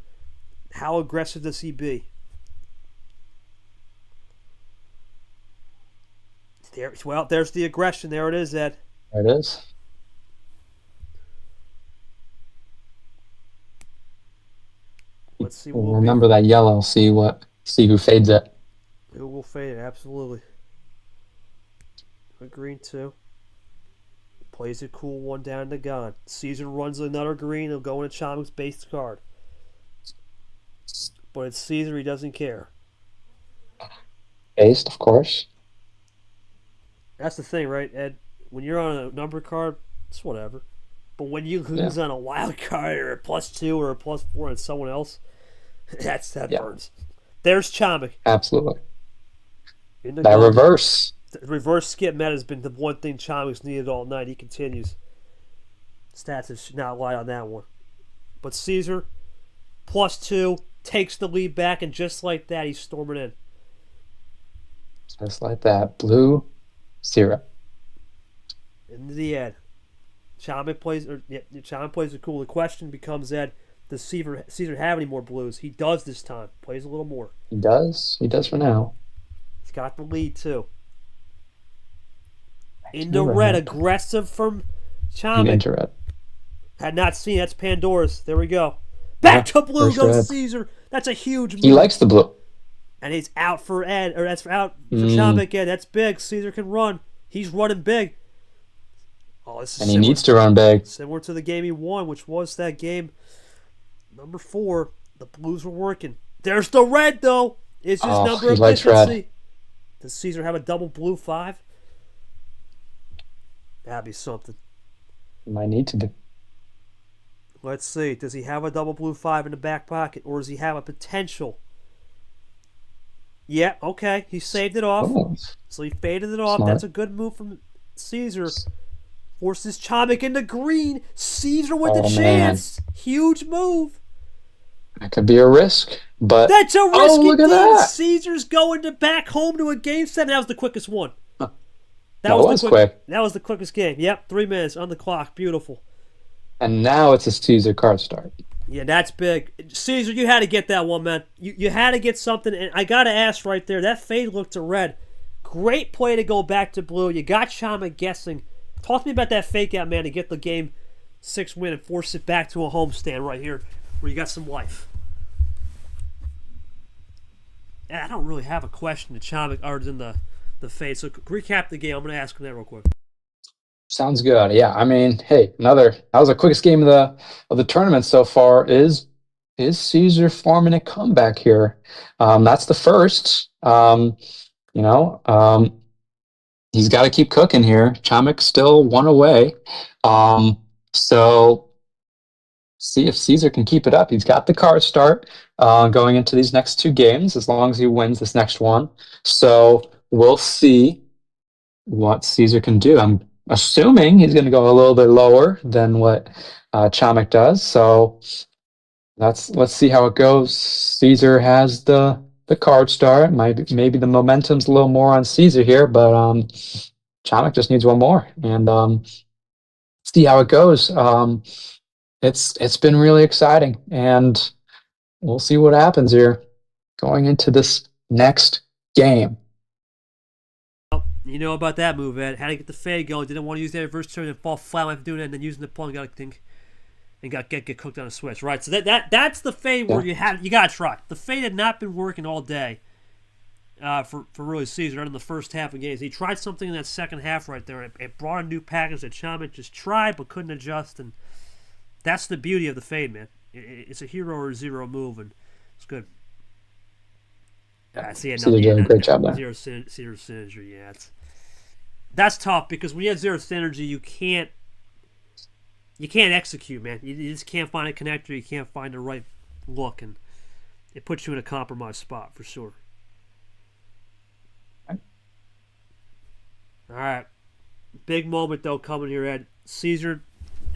how aggressive does he be? There's the aggression. There it is, Ed. There it is. Let's see We'll what will remember that yellow. See who fades it. Who will fade it? Absolutely. A green too. Plays a cool one down to gone. Caesar runs another green. He'll go into Chomik's base card. But it's Caesar. He doesn't care. Based, of course. That's the thing, right, Ed? When you're on a number card, it's whatever. But when you lose on a wild card or a +2 or a +4 on someone else, that burns. There's Chomik. Absolutely. In the That Goldie. reverse. The reverse skip meta has been the one thing Chomik's needed all night. He continues. Stats have not lied on that one. But Caesar, +2, takes the lead back, and just like that, he's storming in. Just like that. Blue, 0. Into the Ed. Chomik plays it cool. The question becomes, Ed, does Caesar have any more blues? He does this time. Plays a little more. He does. He does for now. He's got the lead, too. Into red. Aggressive from Chomik. Into red. Had not seen. That's Pandora's. There we go. Back to blue goes red. Caesar. That's a huge move. He likes the blue. And he's out for Ed, or that's out for Chomik. Ed, that's big. Caesar can run. He's running big. Oh, this is And he needs to run big. similar to the game he won, which was that game number 4. The Blues were working. There's the red, though. It's just number he of likes efficiency. red. Does Caesar have a double blue 5? That'd be something. He might need to be. Let's see. Does he have a double blue 5 in the back pocket, or does he have a potential? Yeah, okay. He saved it off. Oh, So he faded it off. Smart. That's a good move from Caesar. Forces Chomik into green. Caesar with the chance. Huge move. that could be a risk, but That's a risk look at indeed. that. Caesar's going to back home to a game 7. That was the quickest one. That That was the was quick. quick. That was the quickest game. Yep, 3 minutes on the clock. Beautiful. And now it's a Caesar card start. Yeah, that's big. Cesar, you had to get that one, man. You had to get something, and I got to ask right there, that fade looked to red. Great play to go back to blue. You got Chomik guessing. Talk to me about that fake out, man, to get the game 6 win and force it back to a homestand right here where you got some life. And I don't really have a question to Chomik other than the fade. So recap the game. I'm going to ask him that real quick. Sounds good. Yeah, I mean, hey, that was the quickest game of the tournament so far. Is Caesar forming a comeback here? That's the first. You know, he's got to keep cooking here. Chomik's still one away. So see if Caesar can keep it up. He's got the card start going into these next two games as long as he wins this next one. So we'll see what Caesar can do. I'm assuming he's going to go a little bit lower than what Chomik does. So let's see how it goes. Caesar has the card start. Maybe the momentum's a little more on Caesar here, but Chomik just needs one more, and see how it goes. It's been really exciting, and we'll see what happens here going into this next game. You know about that move, Ed. Had to get the fade going. Didn't want to use that reverse turn and fall flat after doing it, and then using the pawn and got get cooked on a switch. Right. So that's the fade where you got to try. The fade had not been working all day for really Cesar in the first half of games. He tried something in that second half right there. It brought a new package that Chomik just tried but couldn't adjust, and that's the beauty of the fade, man. It's a hero or zero move, and it's good. I see it. Caesar did a great job there. Zero synergy, yeah. That's tough because when you have zero synergy, you can't execute, man. You just can't find a connector. You can't find the right look, and it puts you in a compromised spot for sure. All right. Big moment, though, coming here, Ed. Cesar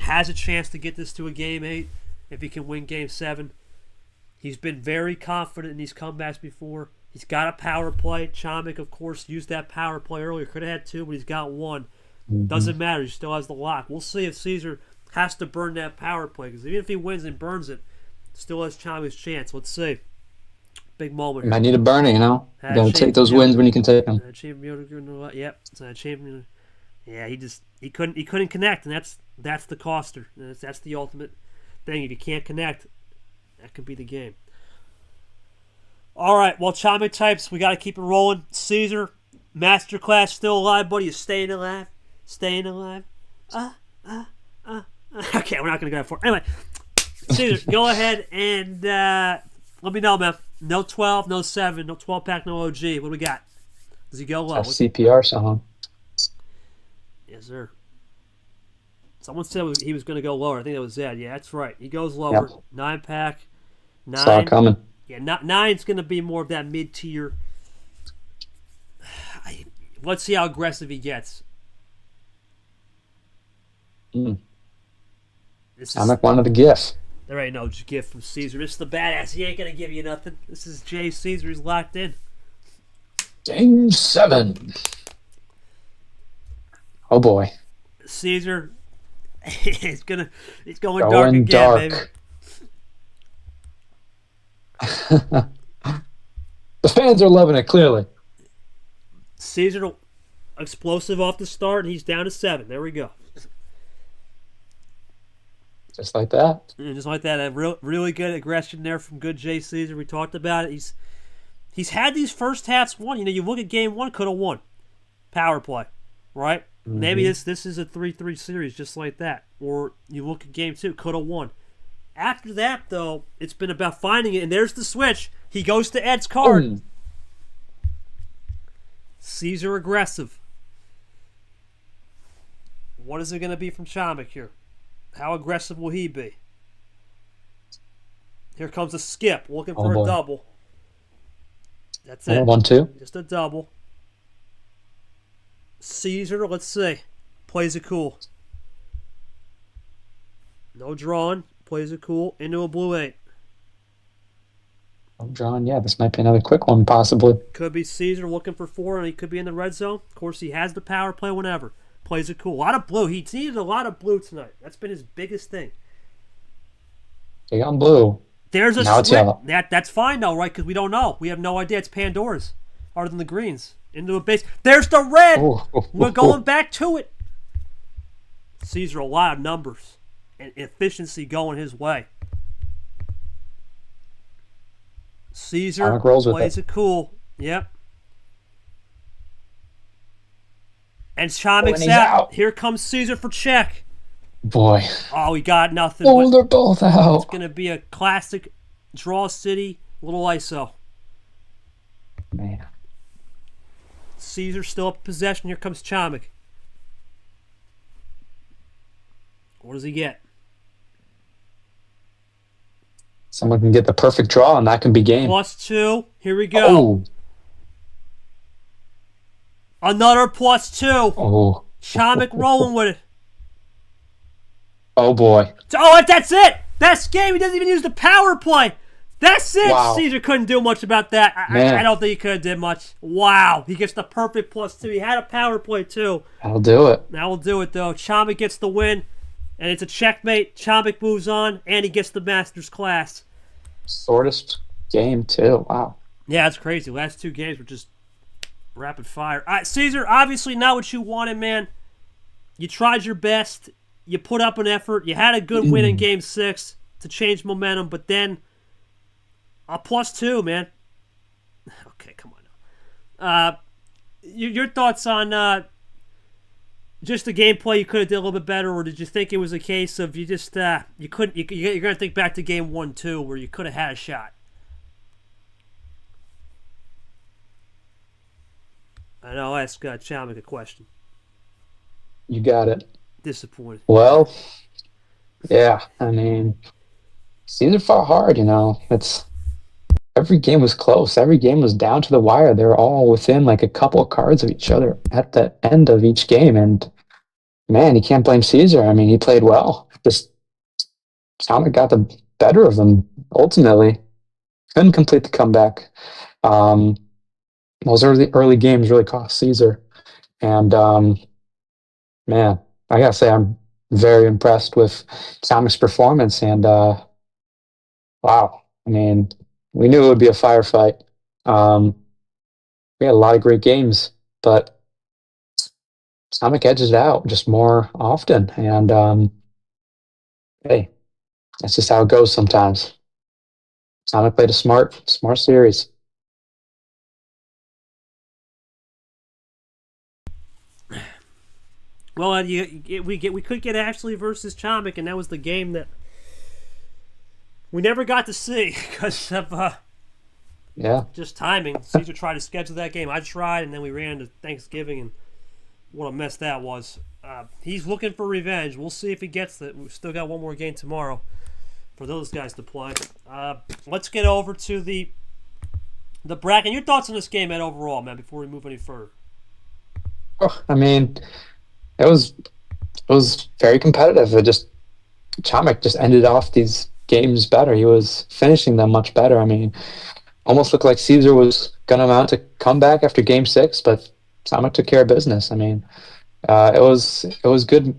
has a chance to get this to a game 8 if he can win game 7. He's been very confident in these comebacks before. He's got a power play. Chomik, of course, used that power play earlier. Could have had 2, but he's got 1. Doesn't matter. He still has the lock. We'll see if Cesar has to burn that power play, because even if he wins and burns it, still has Chomik's chance. Let's see. Big moment. I need to burn it, you know. You got to take those wins when you can take them. Yep. Yeah, he couldn't connect, and that's the coster. That's the ultimate thing. If you can't connect, that could be the game. All right, well, Chomik types, we got to keep it rolling. Cesar, masterclass, still alive, buddy. You're staying alive. Staying alive. Okay, we're not going to go that far. Anyway, Cesar, go ahead and let me know, man. No 12, no 7, no 12-pack, no OG. What do we got? Does he go low? A CPR song. Yes, sir. Someone said he was going to go lower. I think that was Zed. Yeah, that's right. He goes lower. Yep. 9-pack. 9. Saw it coming. Yeah, 9's going to be more of that mid-tier. Let's see how aggressive he gets. Chomik wanted a gift. There ain't no gift from Cesar. This is the badass. He ain't going to give you nothing. This is Jay Cesar. He's locked in. Game 7. Oh, boy. Cesar, it's going dark again, dark. baby. The fans are loving it, clearly. Cesar, explosive off the start, and he's down to 7. There we go. Just like that. And just like that. Really good aggression there from good Jay Cesar. We talked about it. He's had these first halves won. You know, you look at game 1, could have won. Power play, right? Mm-hmm. Maybe this is a 3-3 series just like that. Or you look at game 2, could have won. After that, though, it's been about finding it, and there's the switch. He goes to Ed's card. Ooh. Cesar aggressive. What is it going to be from Chomik here? How aggressive will he be? Here comes a skip, looking for a double. That's it. 1-2. Just a double. Cesar, let's see. Plays it cool. No drawing. Plays it cool into a blue 8. I'm drawing. Yeah, this might be another quick one, possibly. Could be Cesar looking for four, and he could be in the red zone. Of course, he has the power play whenever. Plays it cool. A lot of blue. He needed a lot of blue tonight. That's been his biggest thing. Big on blue. There's a Now it's switch. yellow. That's fine though, right? Because we don't know. We have no idea. It's Pandora's, other than the greens. Into a base. There's the red. Ooh. We're going back to it. Cesar, a lot of numbers and efficiency going his way. Cesar plays it cool. Yep. And Chomik's out. Here comes Cesar for check. Boy. Oh, we got nothing. Oh, they're both out. It's going to be a classic draw city, little ISO. Man. Cesar still up in possession. Here comes Chomik. What does he get? Someone can get the perfect draw, and that can be game. +2. Here we go. Oh. Another +2. Oh. Chomik rolling with it. Oh, boy. Oh, that's it. That's game. He doesn't even use the power play. That's it. Wow. Cesar couldn't do much about that. I don't think he could have did much. Wow. He gets the perfect +2. He had a power play, too. That'll do it. That will do it, though. Chomik gets the win, and it's a checkmate. Chomik moves on, and he gets the Masters class. Shortest game, too. Wow. Yeah, it's crazy. Last two games were just rapid fire. All right, Cesar, obviously not what you wanted, man. You tried your best. You put up an effort. You had a good win in Game 6 to change momentum, but then a +2, man. Okay, come on now. Your thoughts on just the gameplay? You could have did a little bit better, or did you think it was a case of you just you couldn't? You're going to think back to Game 1, 2, where you could have had a shot. And I'll ask Chomik a question. You got it. Disappointed. Well, yeah. I mean, Cesar fought hard, you know. Every game was close. Every game was down to the wire. They were all within like a couple of cards of each other at the end of each game. And man, you can't blame Cesar. I mean, he played well. Just Chomik got the better of them ultimately. Couldn't complete the comeback. Those early games really cost Cesar. And man, I gotta say, I'm very impressed with Chomik's performance. And wow, I mean, we knew it would be a firefight. We had a lot of great games, but Chomik edges it out just more often. And hey, that's just how it goes sometimes. Chomik played a smart series. Well, we could get Ashley versus Chomik, and that was the game that we never got to see because of just timing. Cesar tried to schedule that game. I tried, and then we ran into Thanksgiving, and what a mess that was. He's looking for revenge. We'll see if he gets it. We've still got one more game tomorrow for those guys to play. Let's get over to the bracket. Your thoughts on this game, Ed, overall, man, before we move any further. Oh, I mean, it was very competitive. Chomik just ended off these games better. He was finishing them much better. I mean, almost looked like Cesar was going to mount a comeback after Game 6, but Chomik took care of business. I mean, it was good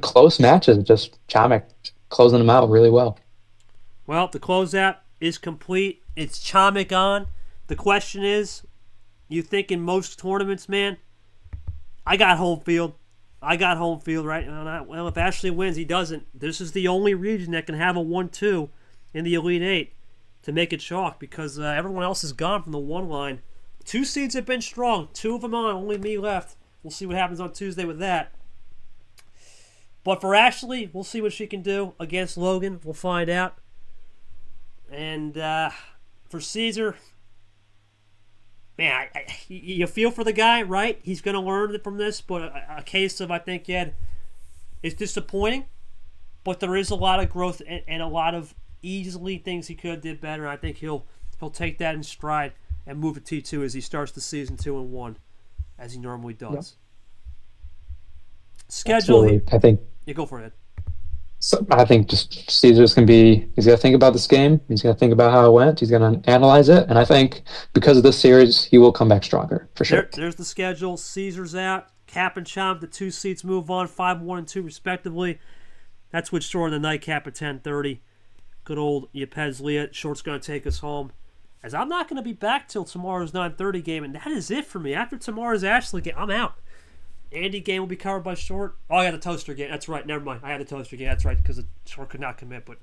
close matches. Just Chomik closing them out really well. Well, the closeout is complete. It's Chomik on. The question is, you think in most tournaments, man, I got home field, right? Well, if Ashley wins, he doesn't. This is the only region that can have a 1-2 in the Elite Eight to make it chalk because everyone else is gone from the 1 line. 2 seeds have been strong. 2 of them on. Only me left. We'll see what happens on Tuesday with that. But for Ashley, we'll see what she can do against Logan. We'll find out. And for Cesar, man, you feel for the guy, right? He's going to learn from this, but a case of, I think, Ed, it's disappointing, but there is a lot of growth and a lot of easily things he could have did better. I think he'll take that in stride and move to T2 as he starts the season 2-1, as he normally does. Yep. Schedule. I think. You go for it, Ed. So I think just Caesar's gonna be. He's gonna think about this game. He's gonna think about how it went. He's gonna analyze it, and I think because of this series, he will come back stronger for sure. There's the schedule. Caesar's out. Cap and Chomp, the 2 seats move on, 5, 1, and 2 respectively. That's with Short on the nightcap at 10:30. Good old Yepes Leah. Short's going to take us home. As I'm not going to be back till tomorrow's 9:30 game, and that is it for me. After tomorrow's Ashley game, I'm out. Andy game will be covered by Short. Oh, I got the Toaster game. That's right. Never mind. I had the Toaster game. That's right, because Short could not commit, but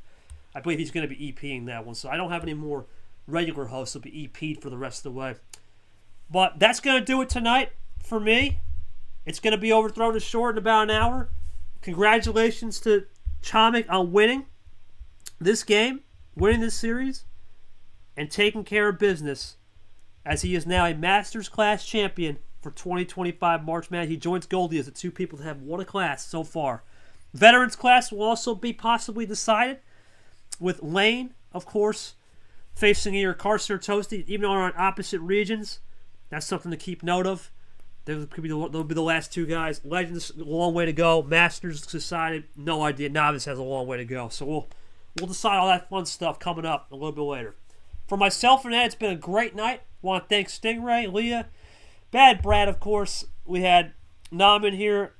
I believe he's going to be EPing that one. So I don't have any more regular hosts. He'll be EP'd for the rest of the way. But that's going to do it tonight for me. It's going to be overthrown to Short in about an hour. Congratulations to Chomik on winning this game, winning this series, and taking care of business, as he is now a Masters class champion for 2025 March Madness. He joins Goldie as the 2 people that have won a class so far. Veterans class will also be possibly decided, with Lane, of course, facing either Carson or Toasty, even though they're on opposite regions. That's something to keep note of. They'll be the last 2 guys. Legends, a long way to go. Masters decided, no idea. Novice has a long way to go. So we'll decide all that fun stuff coming up a little bit later. For myself and Ed, it's been a great night. I want to thank Stingray, Leah, Bad Brad, of course. We had Nam in here,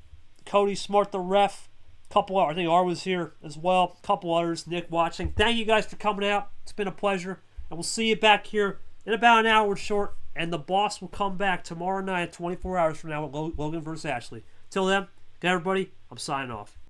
Cody Smart, the ref. Couple, I think R was here as well. A couple others, Nick watching. Thank you guys for coming out. It's been a pleasure. And we'll see you back here in about an hour short. And the boss will come back tomorrow night, 24 hours from now, with Logan versus Ashley. Till then, good everybody. I'm signing off.